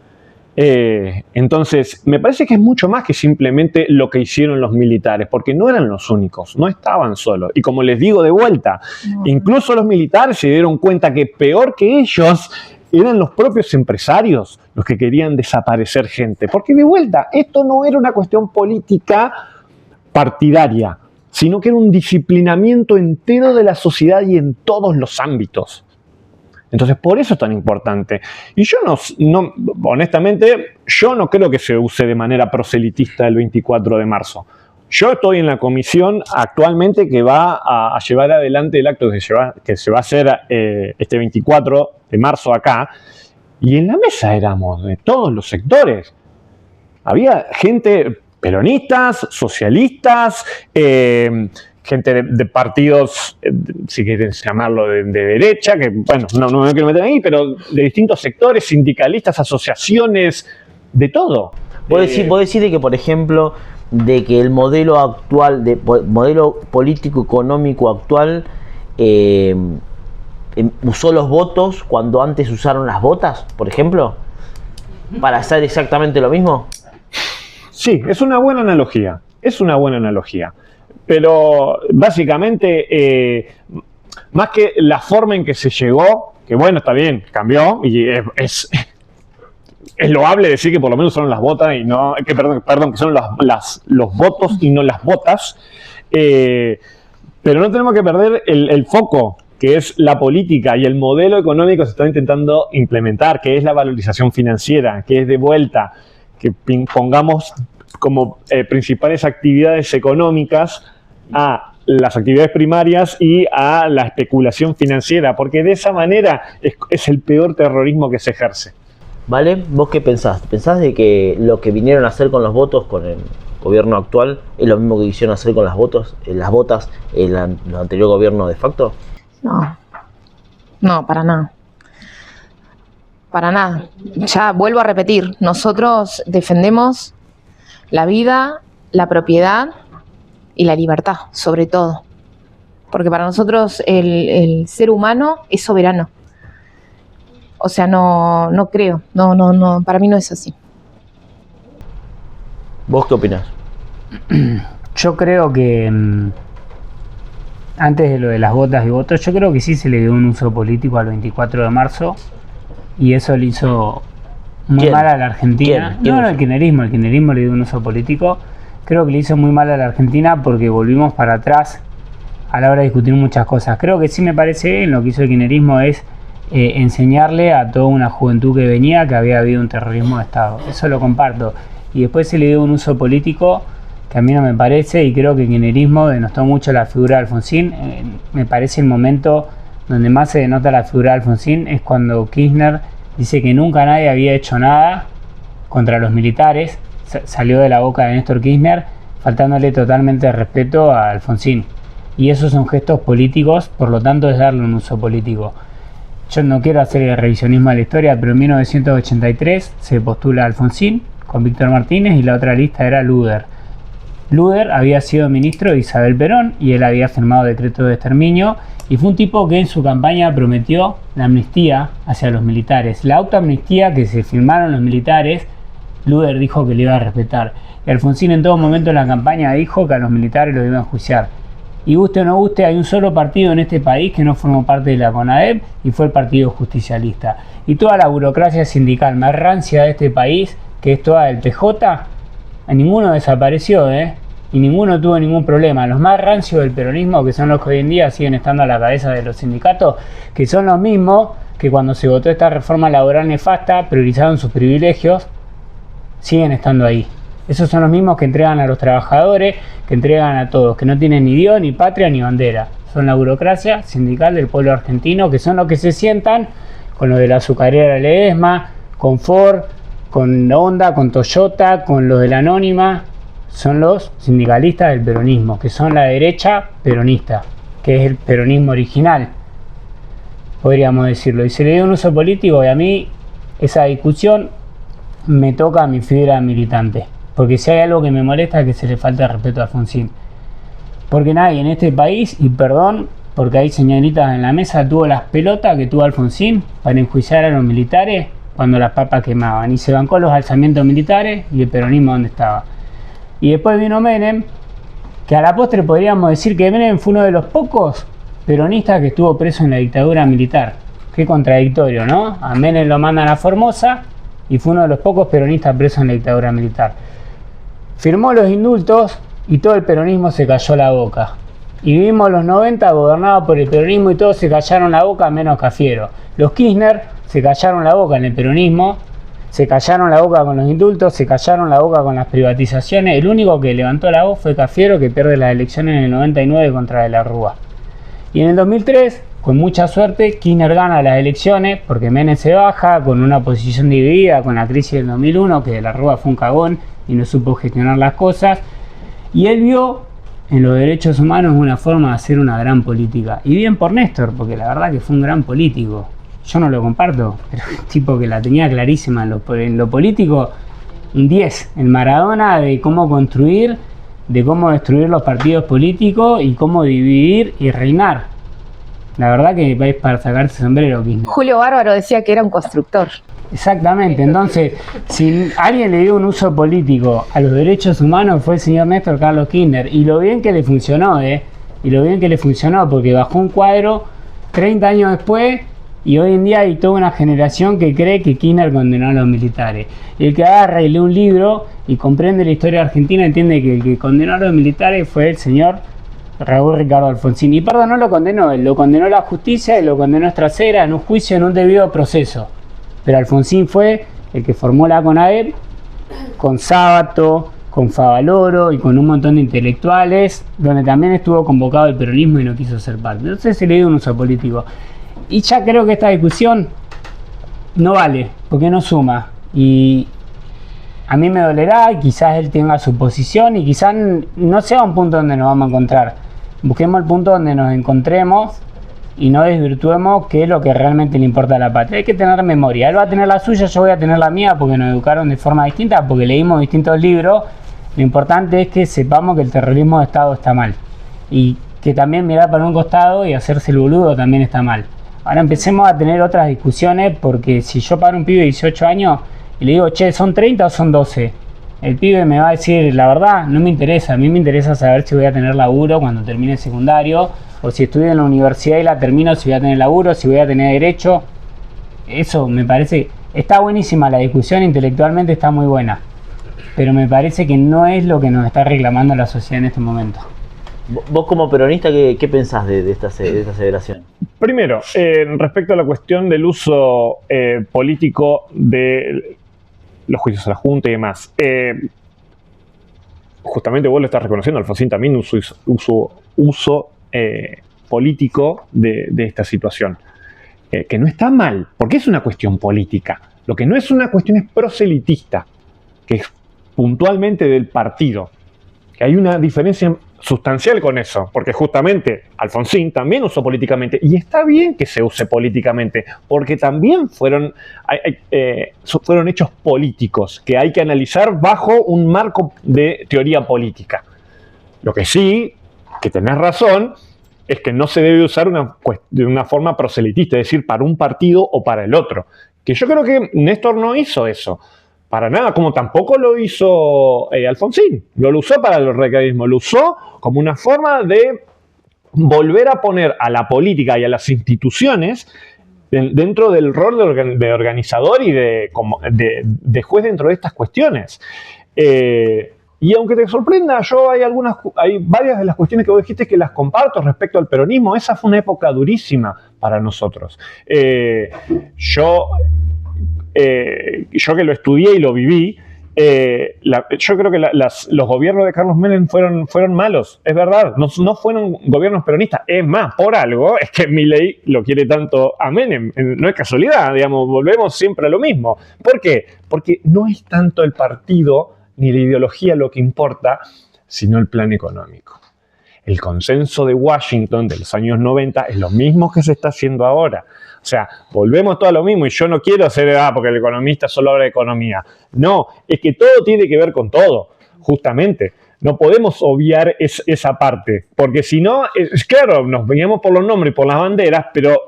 Entonces, me parece que es mucho más que simplemente lo que hicieron los militares, porque no eran los únicos, no estaban solos. Y como les digo de vuelta, incluso los militares se dieron cuenta que peor que ellos eran los propios empresarios los que querían desaparecer gente. Porque de vuelta, esto no era una cuestión política partidaria, sino que era un disciplinamiento entero de la sociedad y en todos los ámbitos. Entonces, por eso es tan importante. Y yo honestamente, yo no creo que se use de manera proselitista el 24 de marzo. Yo estoy en la comisión actualmente que va a llevar adelante el acto que se va a hacer este 24 de marzo acá, y en la mesa éramos de todos los sectores. Había gente, peronistas, socialistas, gente de partidos, si quieren llamarlo de derecha, que bueno, no me quiero meter ahí, pero de distintos sectores, sindicalistas, asociaciones, de todo. Vos decís de que, por ejemplo, de que el modelo actual, modelo político económico actual, usó los votos cuando antes usaron las botas, por ejemplo, para hacer exactamente lo mismo. Sí, es una buena analogía. Es una buena analogía. Pero básicamente, más que la forma en que se llegó, que bueno, está bien, cambió y es loable decir que por lo menos son las botas y no, perdón, que son los votos y no las botas, pero no tenemos que perder el foco, que es la política y el modelo económico que se está intentando implementar, que es la valorización financiera, que es de vuelta, que pongamos como principales actividades económicas a las actividades primarias y a la especulación financiera, porque de esa manera es el peor terrorismo que se ejerce. ¿Vale? ¿Vos qué pensás? ¿Pensás de que lo que vinieron a hacer con los votos, con el gobierno actual, es lo mismo que quisieron hacer con las botas el anterior gobierno de facto? No, para nada. Para nada. Ya vuelvo a repetir, nosotros defendemos la vida, la propiedad y la libertad, sobre todo. Porque para nosotros el ser humano es soberano. O sea, no creo, no, para mí no es así. ¿Vos qué opinás? Yo creo que antes de lo de las botas y votos, yo creo que sí se le dio un uso político al 24 de marzo y eso le hizo muy mal a la Argentina. ¿Quién? No, el kirchnerismo le dio un uso político. Creo que le hizo muy mal a la Argentina porque volvimos para atrás a la hora de discutir muchas cosas. Creo que sí me parece bien lo que hizo el kirchnerismo es enseñarle a toda una juventud que venía que había habido un terrorismo de Estado. Eso lo comparto. Y después se le dio un uso político que a mí no me parece, y creo que el kirchnerismo denostó mucho la figura de Alfonsín. Me parece el momento donde más se denota la figura de Alfonsín es cuando Kirchner dice que nunca nadie había hecho nada contra los militares. Salió de la boca de Néstor Kirchner faltándole totalmente respeto a Alfonsín. Y esos son gestos políticos, por lo tanto es darle un uso político. Yo no quiero hacer el revisionismo de la historia, pero en 1983 se postula Alfonsín con Víctor Martínez y la otra lista era Luder. Luder había sido ministro de Isabel Perón y él había firmado decreto de exterminio y fue un tipo que en su campaña prometió la amnistía hacia los militares. La autoamnistía que se firmaron los militares, Luder dijo que le iba a respetar. Y Alfonsín en todo momento en la campaña dijo que a los militares los iban a enjuiciar. Y guste o no guste, hay un solo partido en este país que no formó parte de la CONADEP y fue el Partido Justicialista. Y toda la burocracia sindical más rancia de este país, que es toda del PJ, a ninguno desapareció, y ninguno tuvo ningún problema. Los más rancios del peronismo, que son los que hoy en día siguen estando a la cabeza de los sindicatos, que son los mismos que cuando se votó esta reforma laboral nefasta, priorizaron sus privilegios, siguen estando ahí. Esos son los mismos que entregan a los trabajadores, que entregan a todos, que no tienen ni Dios, ni patria, ni bandera. Son la burocracia sindical del pueblo argentino, que son los que se sientan con lo de la azucarera Ledesma, con Ford, con Honda, con Toyota, con los de la Anónima. Son los sindicalistas del peronismo, que son la derecha peronista, que es el peronismo original, podríamos decirlo. Y se le dio un uso político y a mí esa discusión me toca a mi fibra militante. Porque si hay algo que me molesta es que se le falta el respeto a Alfonsín. Porque nadie en este país, y perdón, porque hay señoritas en la mesa, tuvo las pelotas que tuvo Alfonsín para enjuiciar a los militares cuando las papas quemaban. Y se bancó los alzamientos militares y el peronismo donde estaba. Y después vino Menem, que a la postre podríamos decir que Menem fue uno de los pocos peronistas que estuvo preso en la dictadura militar. Qué contradictorio, ¿no? A Menem lo mandan a Formosa y fue uno de los pocos peronistas presos en la dictadura militar. Firmó los indultos y todo el peronismo se cayó la boca. Y vivimos los 90 gobernados por el peronismo y todos se callaron la boca menos Cafiero. Los Kirchner se callaron la boca en el peronismo, se callaron la boca con los indultos, se callaron la boca con las privatizaciones. El único que levantó la voz fue Cafiero, que pierde las elecciones en el 99 contra De la Rúa. Y en el 2003, con mucha suerte, Kirchner gana las elecciones porque Menem se baja con una posición dividida con la crisis del 2001, que De la Rúa fue un cagón y no supo gestionar las cosas, y él vio en los derechos humanos una forma de hacer una gran política. Y bien por Néstor, porque la verdad que fue un gran político. Yo no lo comparto, pero es un tipo que la tenía clarísima en lo político, un 10, el Maradona de cómo construir, de cómo destruir los partidos políticos y cómo dividir y reinar. La verdad que vais para sacarse sombrero, Kirchner. Julio Bárbaro decía que era un constructor. Exactamente, entonces, si alguien le dio un uso político a los derechos humanos fue el señor Néstor Carlos Kirchner, y lo bien que le funcionó, y lo bien que le funcionó, porque bajó un cuadro 30 años después, y hoy en día hay toda una generación que cree que Kirchner condenó a los militares. Y el que agarra y lee un libro y comprende la historia argentina entiende que el que condenó a los militares fue el señor Raúl Ricardo Alfonsín. Y perdón, no lo condenó él, lo condenó la justicia y lo condenó Estracera en un juicio en un debido proceso. Pero Alfonsín fue el que formó la CONADEP con Sábato, con Favaloro y con un montón de intelectuales, donde también estuvo convocado el peronismo y no quiso ser parte. Entonces se le dio un uso político. Y ya creo que esta discusión no vale, porque no suma. Y a mí me dolerá, quizás él tenga su posición y quizás no sea un punto donde nos vamos a encontrar. Busquemos el punto donde nos encontremos y no desvirtuemos qué es lo que realmente le importa a la patria. Hay que tener memoria. Él va a tener la suya, yo voy a tener la mía porque nos educaron de forma distinta, porque leímos distintos libros. Lo importante es que sepamos que el terrorismo de Estado está mal. Y que también mirar para un costado y hacerse el boludo también está mal. Ahora empecemos a tener otras discusiones, porque si yo paro un pibe de 18 años y le digo, che, ¿son 30 o son 12? El pibe me va a decir, la verdad, no me interesa. A mí me interesa saber si voy a tener laburo cuando termine el secundario, o si estudio en la universidad y la termino, si voy a tener laburo, si voy a tener derecho. Eso me parece, está buenísima la discusión, intelectualmente está muy buena, pero me parece que no es lo que nos está reclamando la sociedad en este momento. Vos como peronista, ¿qué pensás de esta aseveración? Primero, respecto a la cuestión del uso político de los juicios a la Junta y demás. Justamente vos lo estás reconociendo, Alfonsín también uso político de esta situación. Que no está mal, porque es una cuestión política. Lo que no es una cuestión es proselitista, que es puntualmente del partido. Que hay una diferencia sustancial con eso, porque justamente Alfonsín también usó políticamente, y está bien que se use políticamente, porque también fueron hechos políticos que hay que analizar bajo un marco de teoría política. Lo que sí, que tenés razón, es que no se debe usar de una forma proselitista, es decir, para un partido o para el otro. Que yo creo que Néstor no hizo eso. Para nada, como tampoco lo hizo Alfonsín. Lo usó para el radicalismo, lo usó como una forma de volver a poner a la política y a las instituciones dentro del rol de organizador y de juez dentro de estas cuestiones. Y aunque te sorprenda, hay varias de las cuestiones que vos dijiste que las comparto respecto al peronismo. Esa fue una época durísima para nosotros. Yo que lo estudié y lo viví, yo creo que los gobiernos de Carlos Menem fueron malos, es verdad, no fueron gobiernos peronistas. Es más, por algo es que Milei lo quiere tanto a Menem, no es casualidad, digamos, volvemos siempre a lo mismo. ¿Por qué? Porque no es tanto el partido ni la ideología lo que importa, sino el plan económico. El consenso de Washington de los años 90 es lo mismo que se está haciendo ahora. O sea, volvemos todo a lo mismo, y yo no quiero hacer, porque el economista solo habla de economía. No, es que todo tiene que ver con todo, justamente. No podemos obviar esa parte, porque si no, claro, nos veníamos por los nombres y por las banderas, pero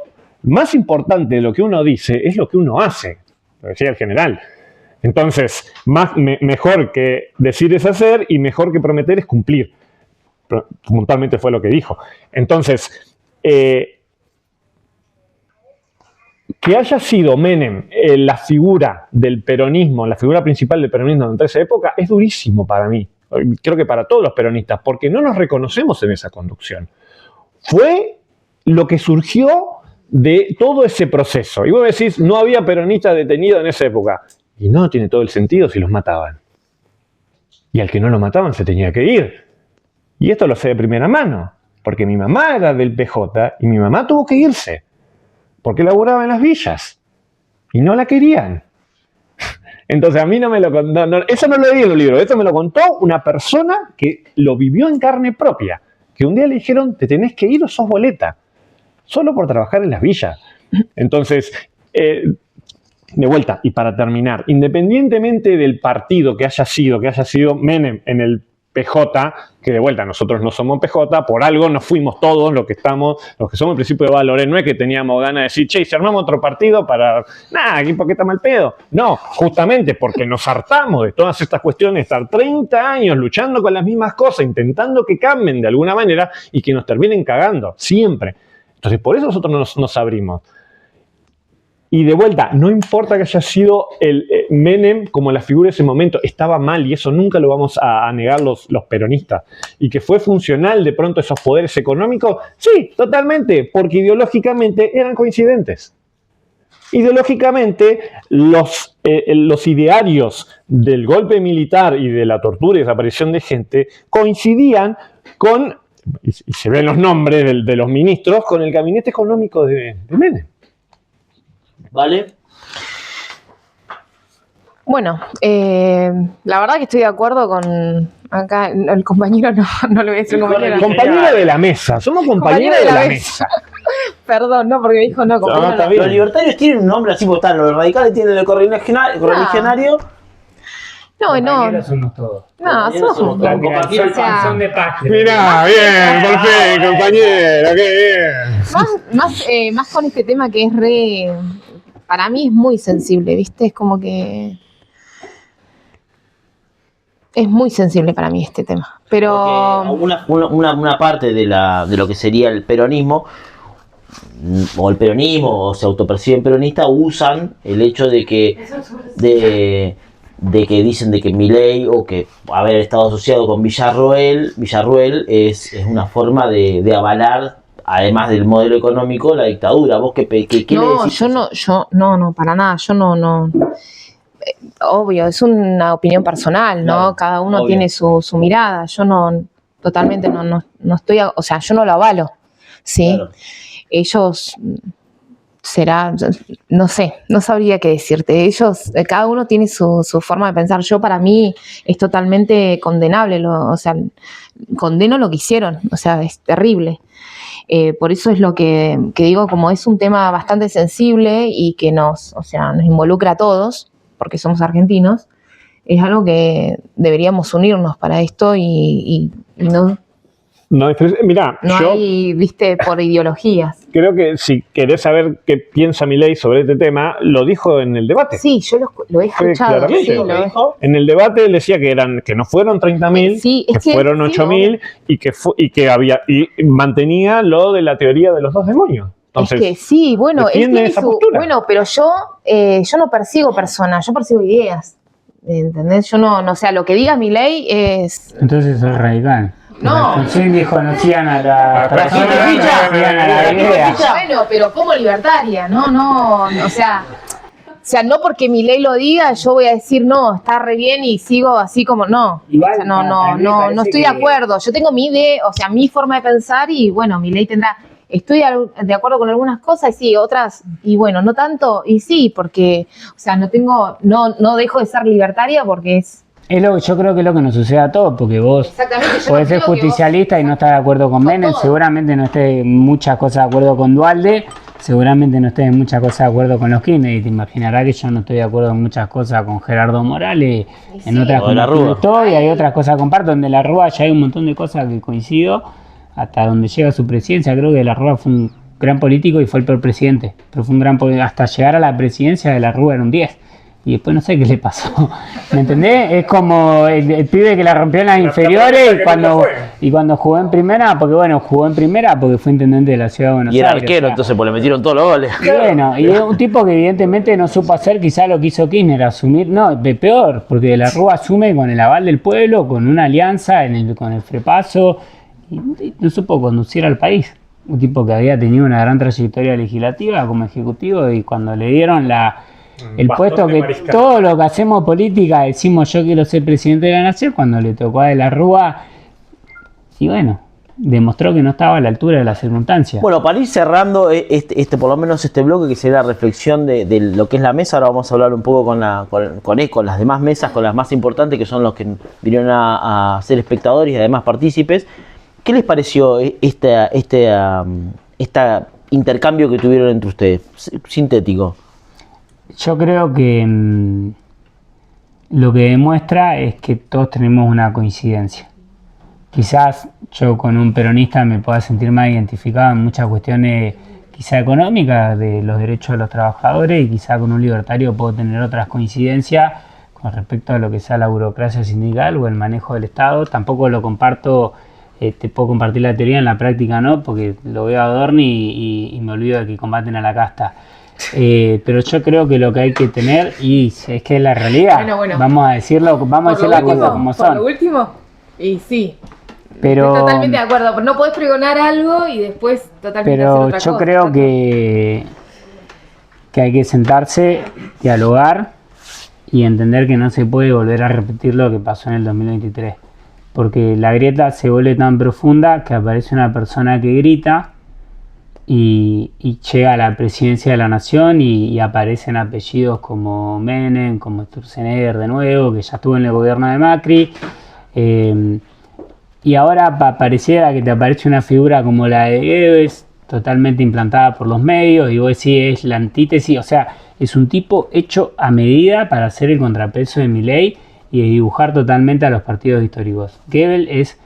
más importante de lo que uno dice es lo que uno hace, lo decía el general. Entonces, mejor que decir es hacer, y mejor que prometer es cumplir. Puntualmente fue lo que dijo. Entonces, que haya sido Menem la figura del peronismo, la figura principal del peronismo durante esa época, es durísimo para mí. Creo que para todos los peronistas, porque no nos reconocemos en esa conducción. Fue lo que surgió de todo ese proceso. Y vos me decís, no había peronistas detenidos en esa época. Y no tiene todo el sentido si los mataban. Y al que no lo mataban se tenía que ir. Y esto lo sé de primera mano, porque mi mamá era del PJ y mi mamá tuvo que irse, porque laburaba en las villas y no la querían. Entonces a mí no me lo contó, eso no lo leí en los libros, esto me lo contó una persona que lo vivió en carne propia, que un día le dijeron, te tenés que ir o sos boleta, solo por trabajar en las villas. Entonces, de vuelta, y para terminar, independientemente del partido que haya sido Menem en el PJ, que de vuelta nosotros no somos PJ, por algo nos fuimos todos los que somos el principio de valores, no es que teníamos ganas de decir, che, si armamos otro partido para, nada, aquí por qué está mal pedo. No, justamente porque nos hartamos de todas estas cuestiones, estar 30 años luchando con las mismas cosas, intentando que cambien de alguna manera y que nos terminen cagando, siempre. Entonces, por eso nosotros nos abrimos. Y de vuelta, no importa que haya sido el Menem como la figura de ese momento, estaba mal y eso nunca lo vamos a negar los peronistas. Y que fue funcional de pronto esos poderes económicos, sí, totalmente, porque ideológicamente eran coincidentes. Ideológicamente, los idearios del golpe militar y de la tortura y desaparición de gente coincidían con, y se ven los nombres de los ministros, con el gabinete económico de Menem. ¿Vale? Bueno, la verdad que estoy de acuerdo con acá, el compañero no le voy a decir compañero. Compañera de la mesa, somos compañeros de la mesa. Perdón, no, porque me dijo no, compañero. está bien. Los libertarios tienen un nombre así, porque están los radicales, tienen el correligionario. Compañeros somos todos. No, somos Mira, compañeros. son de patria. Mirá, bien, por fin, compañero, qué bien. Más con este tema que es para mí es muy sensible, ¿viste? Es como que es muy sensible para mí este tema. Pero Una parte de lo que sería el peronismo, o el peronismo, o se autoperciben peronistas, usan el hecho de que dicen de que Milei o que haber estado asociado con Villarroel es una forma de avalar, además del modelo económico, la dictadura. ¿Vos qué le decís? No, para nada, yo no. Obvio, es una opinión personal, ¿no? Claro, cada uno obvio. tiene su mirada. Yo totalmente no estoy, o sea, yo no lo avalo, ¿sí? Claro. Ellos no sé, no sabría qué decirte. Ellos, cada uno tiene su forma de pensar. Para mí es totalmente condenable, o sea, condeno lo que hicieron, o sea, es terrible. Por eso es lo que digo, como es un tema bastante sensible y que nos involucra a todos, porque somos argentinos, es algo que deberíamos unirnos para esto y no Mirá, yo hay, viste, por ideologías. creo que si querés saber qué piensa Milei sobre este tema, lo dijo en el debate. Sí, yo lo he escuchado. claramente. Sí, lo he- En el debate él decía que no fueron 30.000, Sí, es que que fueron sí, 8.000 y mantenía lo de la teoría de los dos demonios. Entonces, es que sí, bueno, él defiende tiene esa postura. bueno, pero yo no persigo personas, yo persigo ideas. ¿Entendés? Yo no, o sea, lo que diga Milei es. Entonces soy radical. No. Sí, conocían a la gente ficha. conocían a la idea. Bueno, pero como libertaria, no, o sea, no porque Milei lo diga, yo voy a decir no, está re bien y sigo así como no. Igual, O sea, a mí me parece no estoy de que- acuerdo. Yo tengo mi idea, o sea, mi forma de pensar y bueno, Milei tendrá. Estoy de acuerdo con algunas cosas y sí, otras, y bueno, no tanto, y sí, porque, o sea, no dejo de ser libertaria porque es. Yo creo que es lo que nos sucede a todos, porque vos Exactamente, yo podés no ser creo que justicialista y no estar de acuerdo con Menem, todo. seguramente no estés en muchas cosas de acuerdo con Duhalde, seguramente no estés en muchas cosas de acuerdo con los Kirchner, y te imaginarás que yo no estoy de acuerdo en muchas cosas con Gerardo Morales, en otras o de la con Rúa. estoy, hay otras cosas que comparto, donde la Rúa ya hay un montón de cosas que coincido, hasta donde llega su presidencia. Creo que la Rúa fue un gran político y fue el peor presidente, pero fue un gran hasta llegar a la presidencia de la Rúa era un 10. Y después no sé qué le pasó. ¿Me entendés? Es como el pibe que la rompió en las inferiores y cuando jugó en primera, jugó en primera porque fue intendente de la ciudad de Buenos Y era Aires. arquero, o sea, entonces pues le metieron todos los goles. y bueno, y es un tipo que evidentemente no supo hacer quizá lo que hizo Kirchner, asumir, no, peor, porque de la Rúa asume con el aval del pueblo, con una alianza con el Frepaso, y no supo conducir al país. Un tipo que había tenido una gran trayectoria legislativa como ejecutivo y cuando le dieron el bastón puesto de que mariscal. todo lo que hacemos política decimos yo quiero ser presidente de la nación, cuando le tocó a De la Rúa, y bueno, demostró que no estaba a la altura de las circunstancias. Bueno, para ir cerrando por lo menos este bloque que sería la reflexión de lo que es la mesa, ahora vamos a hablar un poco con las demás mesas, con las más importantes, que son los que vinieron a ser espectadores y además partícipes. ¿Qué les pareció este intercambio que tuvieron entre ustedes? Sintético. Yo creo que lo que demuestra es que todos tenemos una coincidencia. Quizás yo con un peronista me pueda sentir más identificado en muchas cuestiones quizá económicas de los derechos de los trabajadores, y quizá con un libertario puedo tener otras coincidencias con respecto a lo que sea la burocracia sindical o el manejo del Estado. Tampoco lo comparto, te puedo compartir la teoría, en la práctica no, porque lo veo a Adorni y me olvido de que combaten a la casta. Pero yo creo que lo que hay que tener, y es que es la realidad, Bueno. vamos a decirlo, vamos a decir las cosas como Por son. lo último, y sí. Pero, Estoy totalmente de acuerdo, pero no podés pregonar algo y después totalmente hacer pero otra yo cosa. creo que hay que sentarse, dialogar y entender que no se puede volver a repetir lo que pasó en el 2023. Porque la grieta se vuelve tan profunda que aparece una persona que grita y llega a la presidencia de la nación y aparecen apellidos como Menem, como Sturzenegger de nuevo, que ya estuvo en el gobierno de Macri. Y ahora pareciera que te aparece una figura como la de Goebbels, totalmente implantada por los medios, y vos decís, es la antítesis, o sea, es un tipo hecho a medida para hacer el contrapeso de Milei y de dibujar totalmente a los partidos históricos. Goebbels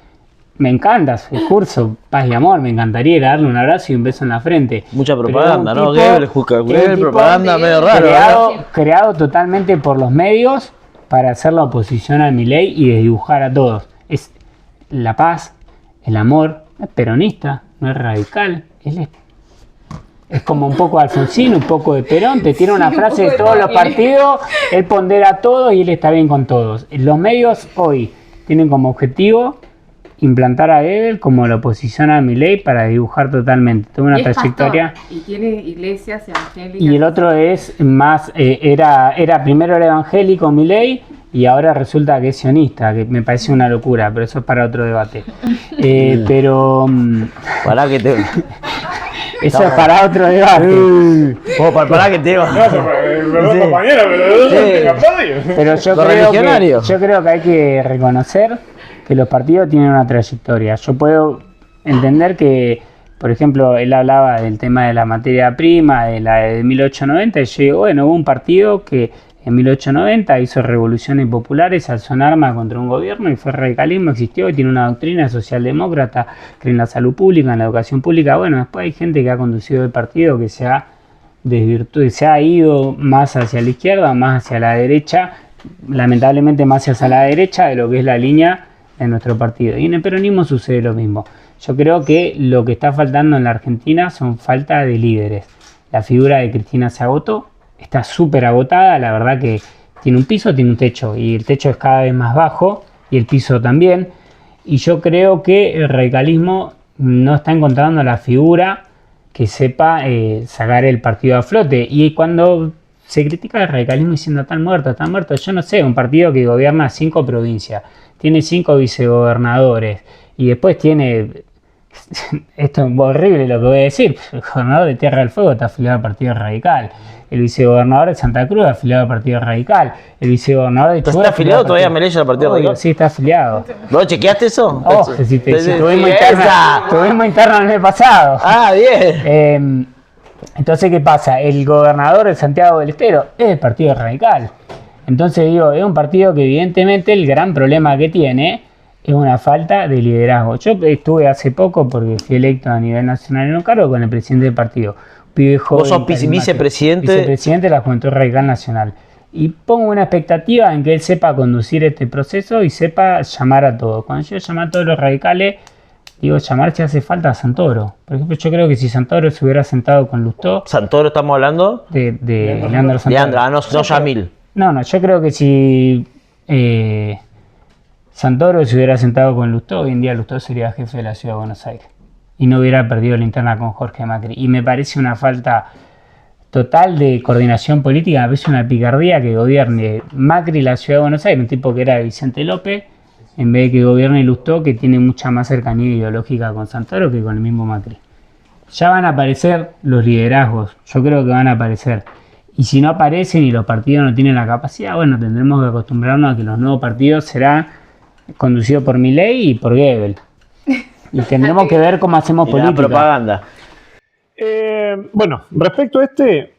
me encanta su discurso, paz y amor, me encantaría darle un abrazo y un beso en la frente. Mucha Pero propaganda, es un ¿no? tipo- Goebbels, propaganda medio raro. creado totalmente por los medios para hacer la oposición a Milei y desdibujar a todos. Es la paz, el amor, es peronista, no es radical, él es como un poco Alfonsín, un poco de Perón, te tira una Sí, frase un de poco todos de los Macri. partidos, él pondera a todos y él está bien con todos. Los medios hoy tienen como objetivo implantar a Goebbels como la oposición a Milei para dibujar totalmente. Tuvo una Y es trayectoria. pastor, y tiene iglesias evangélicas. Y el otro es más, primero era evangélico Milei y ahora resulta que es sionista, que me parece una locura, pero eso es para otro debate. Pero Pará que te... eso es para otro debate. Pará que te va. Perdón, Sí. compañero, pero Sí. en la radio. Pero yo Los creo, religionarios. yo creo que hay que reconocer que los partidos tienen una trayectoria. Yo puedo entender que, por ejemplo, él hablaba del tema de la materia prima, de la de 1890, y yo digo, bueno, hubo un partido que en 1890 hizo revoluciones populares, alzó en armas contra un gobierno y fue radicalismo, existió y tiene una doctrina socialdemócrata, cree en la salud pública, en la educación pública. Bueno, después hay gente que ha conducido el partido que se ha desvirtuado, se ha ido más hacia la izquierda, más hacia la derecha, lamentablemente más hacia la derecha de lo que es la línea de nuestro partido. Y en el peronismo sucede lo mismo. Yo creo que lo que está faltando en la Argentina son falta de líderes. La figura de Cristina se agotó, está súper agotada, la verdad que tiene un piso, tiene un techo, y el techo es cada vez más bajo, y el piso también. Y yo creo que el radicalismo no está encontrando la figura que sepa sacar el partido a flote. Y cuando se critica el radicalismo diciendo está muerto, yo no sé, un partido que gobierna 5 provincias, tiene 5 vicegobernadores y después tiene, esto es horrible lo que voy a decir, el gobernador de Tierra del Fuego está afiliado al Partido Radical, el vicegobernador de Santa Cruz afiliado al Partido Radical, el vicegobernador de ¿Está Chubut afiliado todavía Melella al Partido Radical? Sí, está afiliado. ¿Vos chequeaste eso? Oh, si tuvimos esa. interna el mes pasado. Ah, bien. Entonces, ¿qué pasa? El gobernador de Santiago del Estero es el Partido Radical. Entonces, digo, es un partido que evidentemente el gran problema que tiene es una falta de liderazgo. Yo estuve hace poco, porque fui electo a nivel nacional en un cargo con el presidente del partido. Pibe joven, Vos sos carismático, vicepresidente. Vicepresidente de la Juventud Radical Nacional. Y pongo una expectativa en que él sepa conducir este proceso y sepa llamar a todos. Cuando yo llamo a todos los radicales, digo, llamar si hace falta a Santoro. Por ejemplo, yo creo que si Santoro se hubiera sentado con Lustó, Santoro estamos hablando. de Leandro Santoro. Leandro, no Yamil. No, yo creo que si Santoro se hubiera sentado con Lustó, hoy en día Lustó sería jefe de la Ciudad de Buenos Aires. Y no hubiera perdido la interna con Jorge Macri. Y me parece una falta total de coordinación política, me parece una picardía que gobierne Macri la Ciudad de Buenos Aires, un tipo que era de Vicente López, en vez de que gobierne Lustó, que tiene mucha más cercanía ideológica con Santoro que con el mismo Macri. Ya van a aparecer los liderazgos, yo creo que van a aparecer. Y si no aparecen y los partidos no tienen la capacidad, bueno, tendremos que acostumbrarnos a que los nuevos partidos serán conducidos por Milei y por Goebbels. Y tendremos que ver cómo hacemos Y la política. propaganda. Bueno, respecto a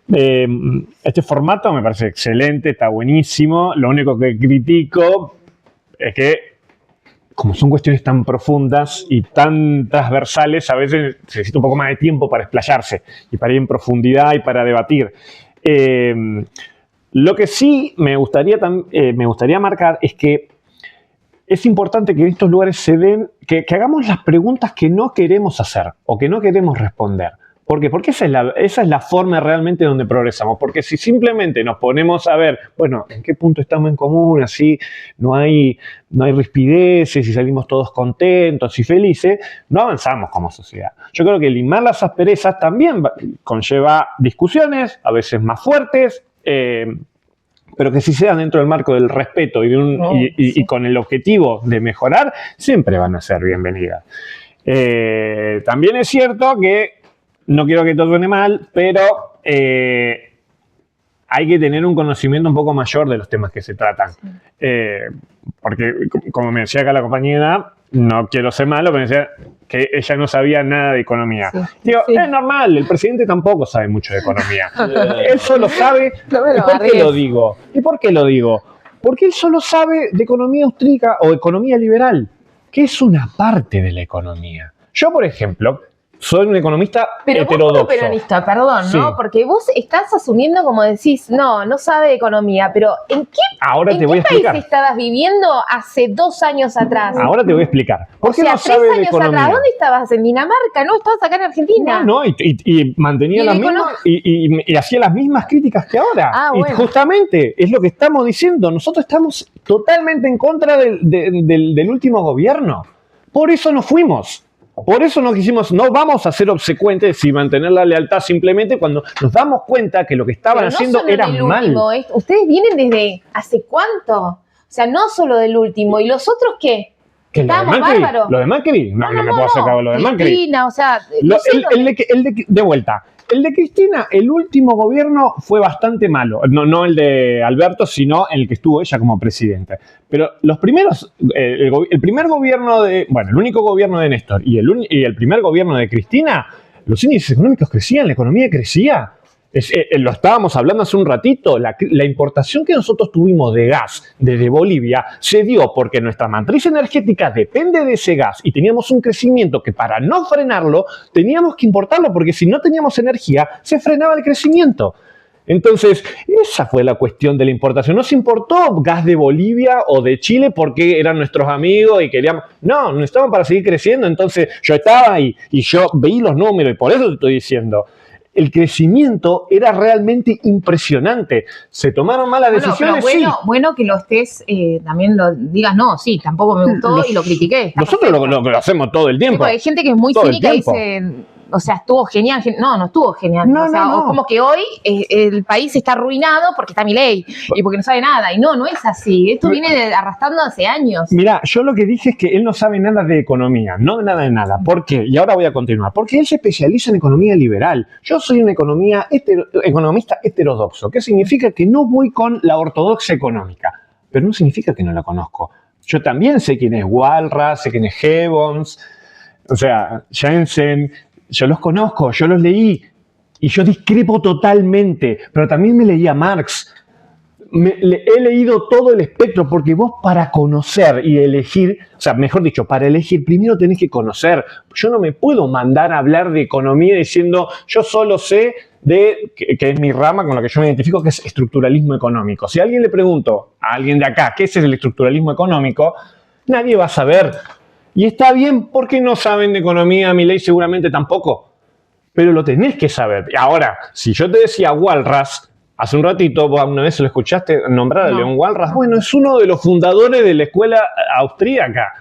Este formato me parece excelente, está buenísimo. Lo único que critico es que, como son cuestiones tan profundas y tan transversales, a veces se necesita un poco más de tiempo para explayarse y para ir en profundidad y para debatir. Lo que sí me gustaría marcar es que es importante que en estos lugares se den, que hagamos las preguntas que no queremos hacer o que no queremos responder. ¿Por qué? Porque esa es la forma realmente donde progresamos. Porque si simplemente nos ponemos a ver, bueno, ¿en qué punto estamos en común? Así no hay rispideces y salimos todos contentos y felices, no avanzamos como sociedad. Yo creo que limar las asperezas también conlleva discusiones, a veces más fuertes, pero que si se dan dentro del marco del respeto y con el objetivo de mejorar, siempre van a ser bienvenidas. También es cierto que no quiero que todo suene mal, pero hay que tener un conocimiento un poco mayor de los temas que se tratan. Porque, como me decía acá la compañera, no quiero ser malo, pero me decía que ella no sabía nada de economía. Sí, digo, sí. Es normal, el presidente tampoco sabe mucho de economía. Él solo sabe... ¿Y por qué lo digo? ¿Y por qué lo digo? Porque él solo sabe de economía austríaca o economía liberal, que es una parte de la economía. Yo, por ejemplo... soy un economista heterodoxo. Pero vos como peronista, perdón, sí. ¿no? Porque vos estás asumiendo, como decís, no sabe de economía, pero ¿en qué país estabas viviendo hace 2 años atrás? Ahora te voy a explicar. ¿Por qué no sabe de economía? 3 años atrás, ¿dónde estabas? ¿En Dinamarca? ¿No? ¿Estabas acá en Argentina? No, y mantenía las mismas y hacía las mismas críticas que ahora. Bueno. Y justamente es lo que estamos diciendo. Nosotros estamos totalmente en contra del último gobierno. Por eso nos fuimos. Por eso no vamos a ser obsecuentes y mantener la lealtad simplemente cuando nos damos cuenta que lo que estaban haciendo era mal. Ustedes vienen desde ¿hace cuánto? O sea, no solo del último. ¿Y los otros qué? ¿Estábamos bárbaros? ¿Lo de Macri? No me puedo hacer cargo de lo de Macri. Cristina, o sea... De vuelta. El de Cristina, el último gobierno fue bastante malo. No el de Alberto, sino el que estuvo ella como presidente. Pero los primeros, el primer gobierno el único gobierno de Néstor y el primer gobierno de Cristina, los índices económicos crecían, la economía crecía. Lo estábamos hablando hace un ratito, la importación que nosotros tuvimos de gas desde Bolivia se dio porque nuestra matriz energética depende de ese gas y teníamos un crecimiento que para no frenarlo teníamos que importarlo porque si no teníamos energía se frenaba el crecimiento. Entonces, esa fue la cuestión de la importación. No se importó gas de Bolivia o de Chile porque eran nuestros amigos y queríamos... No, necesitaban para seguir creciendo. Entonces, yo estaba ahí y yo veí los números y por eso te estoy diciendo... El crecimiento era realmente impresionante. Se tomaron malas decisiones, pero bueno que lo estés, también lo digas, sí, tampoco me gustó y lo critiqué. Nosotros lo hacemos todo el tiempo. Sí, hay gente que es muy cínica y dice, o sea, estuvo genial. No estuvo genial. O como que hoy el país está arruinado porque está Milei y porque no sabe nada. Y no es así. Esto viene arrastrando hace años. Mirá, yo lo que dije es que él no sabe nada de economía, no nada de nada. ¿Por qué? Y ahora voy a continuar. Porque él se especializa en economía liberal. Yo soy un economista heterodoxo, que significa que no voy con la ortodoxia económica, pero no significa que no la conozco. Yo también sé quién es Walras, sé quién es Gibbons, o sea, Jensen, yo los conozco, yo los leí y yo discrepo totalmente, pero también me leí a Marx. He leído todo el espectro porque vos para conocer y elegir, o sea, mejor dicho, para elegir primero tenés que conocer. Yo no me puedo mandar a hablar de economía diciendo yo solo sé que es mi rama con la que yo me identifico, que es estructuralismo económico. Si a alguien le pregunto, a alguien de acá, ¿qué es el estructuralismo económico? Nadie va a saber. Y está bien porque no saben de economía, Milei seguramente tampoco. Pero lo tenés que saber. Ahora, si yo te decía Walras, hace un ratito, vos una vez lo escuchaste nombrar a León Walras. Bueno, es uno de los fundadores de la escuela austríaca.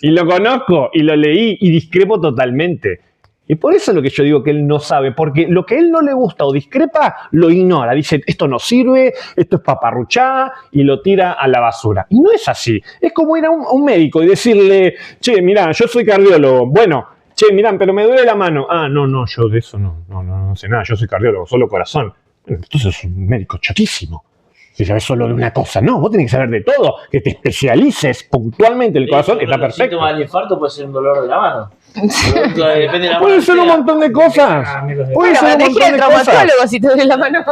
Y lo conozco, y lo leí, y discrepo totalmente. Y por eso es lo que yo digo que él no sabe, porque lo que a él no le gusta o discrepa, lo ignora. Dice, esto no sirve, esto es paparruchada, y lo tira a la basura. Y no es así. Es como ir a un médico y decirle, che, mirá, yo soy cardiólogo. Bueno, che, mirá, pero me duele la mano. Ah, no, yo de eso no sé nada, yo soy cardiólogo, solo corazón. Entonces es un médico chatísimo. Si sabes solo de una cosa, no, vos tenés que saber de todo, que te especialices puntualmente el corazón, está perfecto. El síntoma del infarto puede ser un dolor de la mano. Depende de la Puede ser un montón de cosas. Puede ser un Te montón de cosas. traumatólogo si te duele la mano.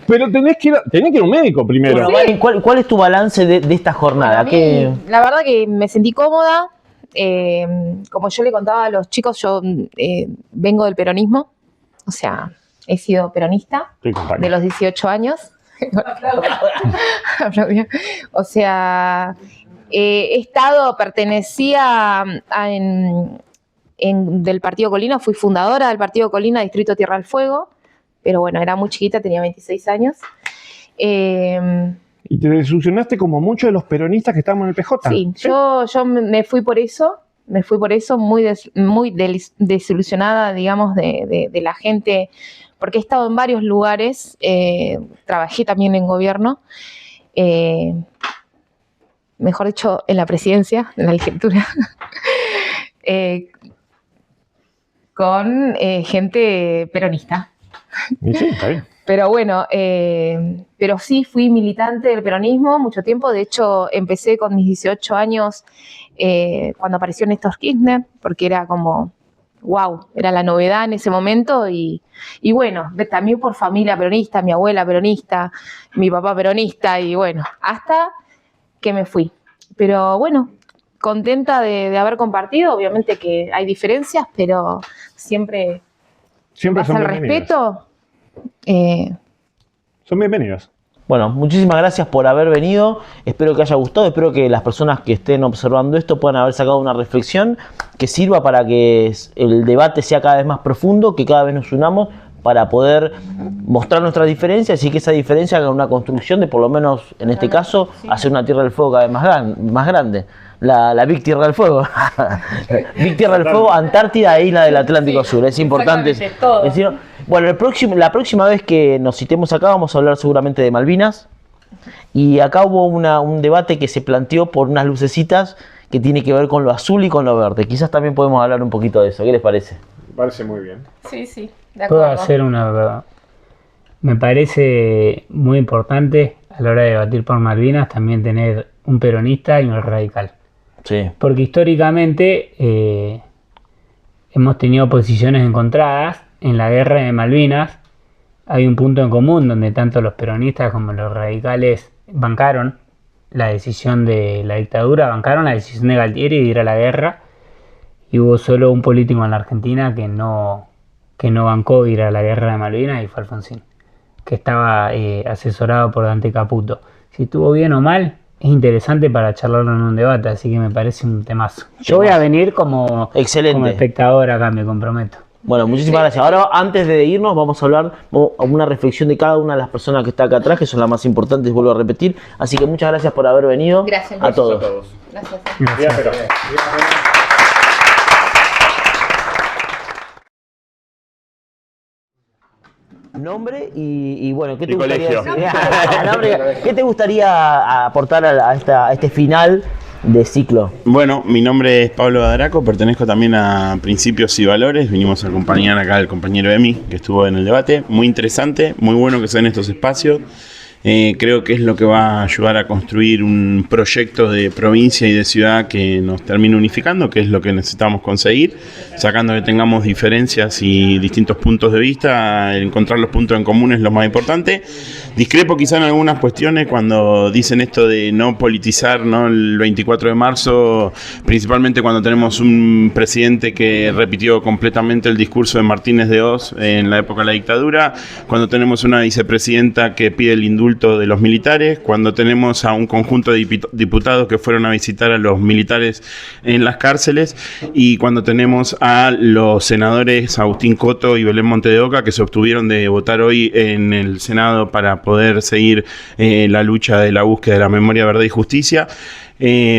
Pero tenés que ir a un médico primero. Bueno, Mari, ¿cuál es tu balance de esta jornada? A mí, la verdad que me sentí cómoda. Como yo le contaba a los chicos, yo vengo del peronismo. O sea, he sido peronista de los 18 años. O sea, pertenecía del Partido Colina, fui fundadora del Partido Colina, Distrito Tierra del Fuego, pero bueno, era muy chiquita, tenía 26 años. Y te desilusionaste como muchos de los peronistas que estábamos en el PJ. Sí, yo me fui por eso, muy desilusionada, digamos, de la gente, porque he estado en varios lugares, trabajé también en gobierno, mejor dicho, en la presidencia, en la legislatura, con gente peronista. Y sí, está bien. Pero bueno, pero sí fui militante del peronismo mucho tiempo. De hecho, empecé con mis 18 años cuando apareció Néstor Kirchner, porque era como, wow, era la novedad en ese momento. Y bueno, también por familia peronista, mi abuela peronista, mi papá peronista, y bueno, hasta que me fui. Pero bueno, contenta de haber compartido. Obviamente que hay diferencias, pero siempre Son el bienvenidos. respeto. Son bienvenidos. Bueno, muchísimas gracias por haber venido. Espero que haya gustado. Espero que las personas que estén observando esto puedan haber sacado una reflexión que sirva para que el debate sea cada vez más profundo, que cada vez nos unamos para poder mostrar nuestras diferencias y que esa diferencia haga una construcción de, por lo menos en este caso, hacer una Tierra del Fuego cada vez más grande. La Big Tierra del Fuego. Big Tierra del Fuego, Antártida e Isla del Atlántico Sur. Es importante decirlo. Bueno, la próxima vez que nos citemos acá vamos a hablar seguramente de Malvinas. Y acá hubo un debate que se planteó por unas lucecitas que tiene que ver con lo azul y con lo verde. Quizás también podemos hablar un poquito de eso. ¿Qué les parece? Me parece muy bien. Sí, de acuerdo. Puedo hacer me parece muy importante a la hora de debatir por Malvinas también tener un peronista y un radical. Sí. Porque históricamente hemos tenido posiciones encontradas. En la guerra de Malvinas hay un punto en común donde tanto los peronistas como los radicales bancaron la decisión de la dictadura, bancaron la decisión de Galtieri de ir a la guerra, y hubo solo un político en la Argentina que no bancó ir a la guerra de Malvinas, y fue Alfonsín, que estaba asesorado por Dante Caputo. Si estuvo bien o mal, es interesante para charlarlo en un debate, así que me parece un temazo. Yo voy a venir como espectador acá, me comprometo. Bueno, muchísimas gracias. Ahora, antes de irnos, vamos a hablar una reflexión de cada una de las personas que está acá atrás, que son las más importantes, vuelvo a repetir. Así que muchas gracias por haber venido. Gracias a todos. Gracias. Nombre y bueno, ¿qué te Y gustaría colegio. decir? Nombre, ¿qué te gustaría aportar a este final de ciclo? Bueno, mi nombre es Pablo Badraco, pertenezco también a Principios y Valores. Vinimos a acompañar acá al compañero Emi, que estuvo en el debate. Muy interesante, muy bueno que sean estos espacios. Creo que es lo que va a ayudar a construir un proyecto de provincia y de ciudad que nos termine unificando, que es lo que necesitamos conseguir, sacando que tengamos diferencias y distintos puntos de vista. Encontrar los puntos en común es lo más importante. Discrepo quizá en algunas cuestiones cuando dicen esto de no politizar, ¿no? El 24 de marzo, principalmente cuando tenemos un presidente que repitió completamente el discurso de Martínez de Oz en la época de la dictadura, cuando tenemos una vicepresidenta que pide el indulto de los militares, cuando tenemos a un conjunto de diputados que fueron a visitar a los militares en las cárceles, y cuando tenemos a los senadores Agustín Coto y Belén Monte de Oca que se obtuvieron de votar hoy en el Senado para poder seguir la lucha de la búsqueda de la memoria, verdad y justicia.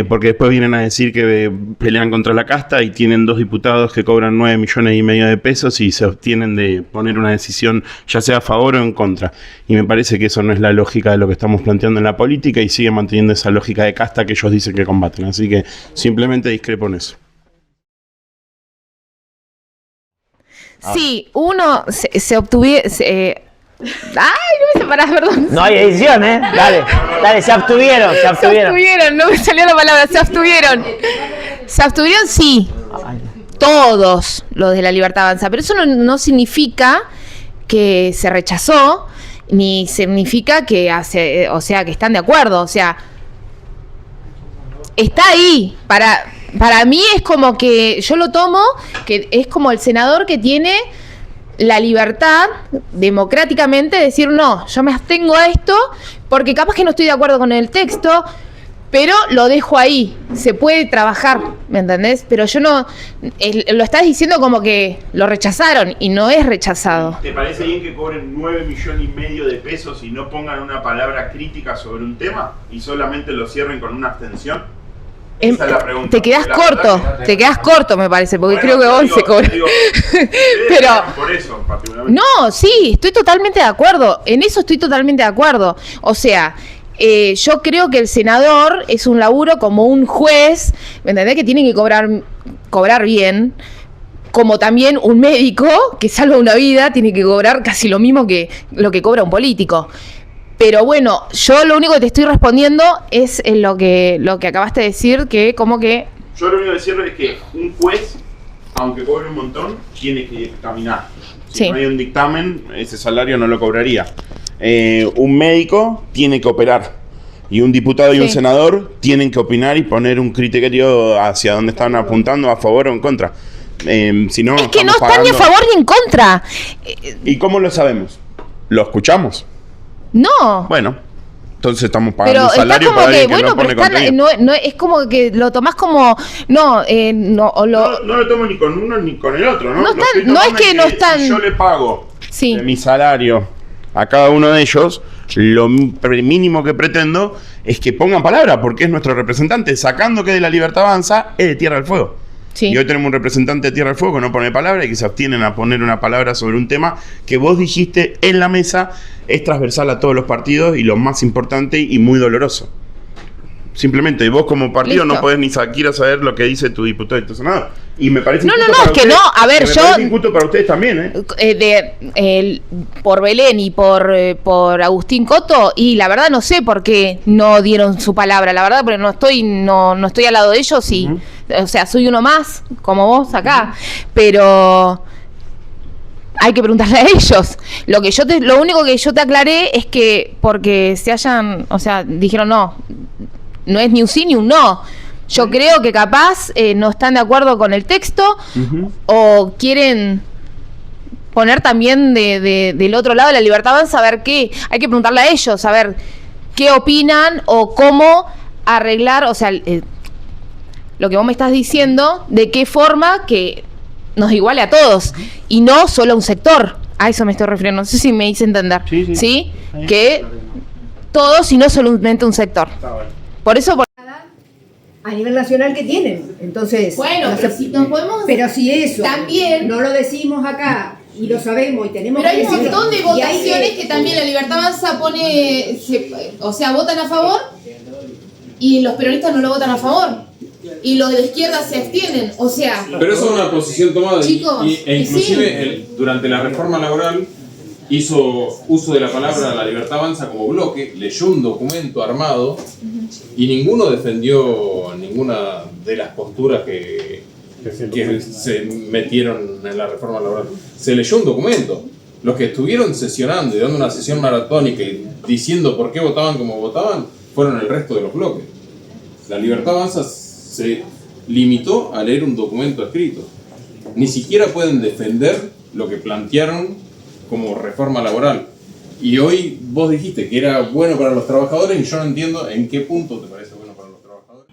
Porque después vienen a decir que pelean contra la casta y tienen 2 diputados que cobran 9,5 millones de pesos y se obtienen de poner una decisión ya sea a favor o en contra. Y me parece que eso no es la lógica de lo que estamos planteando en la política, y sigue manteniendo esa lógica de casta que ellos dicen que combaten. Así que simplemente discrepo en eso. Sí, uno se obtuviera... ¡Ay, no me separás, perdón! No hay edición, ¿eh? Dale, se abstuvieron. Se abstuvieron, no me salió la palabra, se abstuvieron. Se abstuvieron, sí. todos los de La Libertad Avanza, pero eso no significa que se rechazó, ni significa que o sea, que están de acuerdo, o sea, está ahí. Para mí es como que yo lo tomo, que es como el senador que tiene la libertad democráticamente de decir, no, yo me abstengo a esto porque capaz que no estoy de acuerdo con el texto, pero lo dejo ahí, se puede trabajar, ¿me entendés? Pero yo no, lo estás diciendo como que lo rechazaron y no es rechazado. ¿Te parece bien que cobren 9,5 millones de pesos y no pongan una palabra crítica sobre un tema y solamente lo cierren con una abstención? Esa es la pregunta. Te quedás corto, me parece, porque creo que 11 cobran. Pero por eso, particularmente. No, sí, estoy totalmente de acuerdo. En eso estoy totalmente de acuerdo. O sea, yo creo que el senador es un laburo como un juez, ¿me entendés? Que tiene que cobrar bien. Como también un médico que salva una vida tiene que cobrar casi lo mismo que lo que cobra un político. Pero bueno, yo lo único que te estoy respondiendo es lo que acabaste de decir, que como que... Yo lo único que decirle es que un juez, aunque cobre un montón, tiene que dictaminar. Si no hay un dictamen, ese salario no lo cobraría. Un médico tiene que operar. Y un diputado y un senador tienen que opinar y poner un criterio hacia dónde están apuntando, a favor o en contra. Si no, es que no están ni a favor ni en contra. ¿Y cómo lo sabemos? ¿Lo escuchamos? No. Bueno, entonces estamos pagando pero un salario está como para que, alguien que bueno, no pone pero contenido. no, es como que lo tomás como, No lo tomo ni con uno ni con el otro, ¿no? No es que no están... Si yo le pago de mi salario a cada uno de ellos, lo mínimo que pretendo es que pongan palabra, porque es nuestro representante, sacando que de La Libertad Avanza es de Tierra del Fuego. Sí. Y hoy tenemos un representante de Tierra del Fuego que no pone palabra y que se abstienen a poner una palabra sobre un tema que vos dijiste en la mesa es transversal a todos los partidos y lo más importante y muy doloroso. Simplemente vos como partido no podés ni siquiera saber lo que dice tu diputado y tu senador. Y me parece injusto para ustedes, a ver, me parece injusto para ustedes también, por Belén y por Agustín Coto, y la verdad no sé por qué no dieron su palabra, la verdad, porque no estoy al lado de ellos y, o sea, soy uno más, como vos acá, pero hay que preguntarle a ellos. Lo único que yo te aclaré es que porque dijeron no es ni un sí ni un no. Yo creo que capaz no están de acuerdo con el texto o quieren poner también del otro lado de La Libertad Avanza, a ver qué. Hay que preguntarle a ellos, a ver qué opinan o cómo arreglar, o sea, lo que vos me estás diciendo, de qué forma que nos iguale a todos y no solo a un sector. A eso me estoy refiriendo, no sé si me hice entender. Sí. Que todos y no solamente un sector. Por eso... a nivel nacional que tienen. Entonces, bueno, pero si eso también no lo decimos acá y lo sabemos y tenemos pero hay que un decirlo, montón de votaciones que también La Libertad Avanza votan a favor y los peronistas no lo votan a favor y los de la izquierda se abstienen, o sea, pero eso es una posición tomada, chicos, inclusive durante la reforma laboral hizo uso de la palabra La Libertad Avanza como bloque, leyó un documento armado y ninguno defendió ninguna de las posturas que se metieron en la reforma laboral. Se leyó un documento. Los que estuvieron sesionando y dando una sesión maratónica y diciendo por qué votaban como votaban fueron el resto de los bloques. La Libertad Avanza se limitó a leer un documento escrito. Ni siquiera pueden defender lo que plantearon como reforma laboral. Y hoy vos dijiste que era bueno para los trabajadores y yo no entiendo en qué punto te parece bueno para los trabajadores.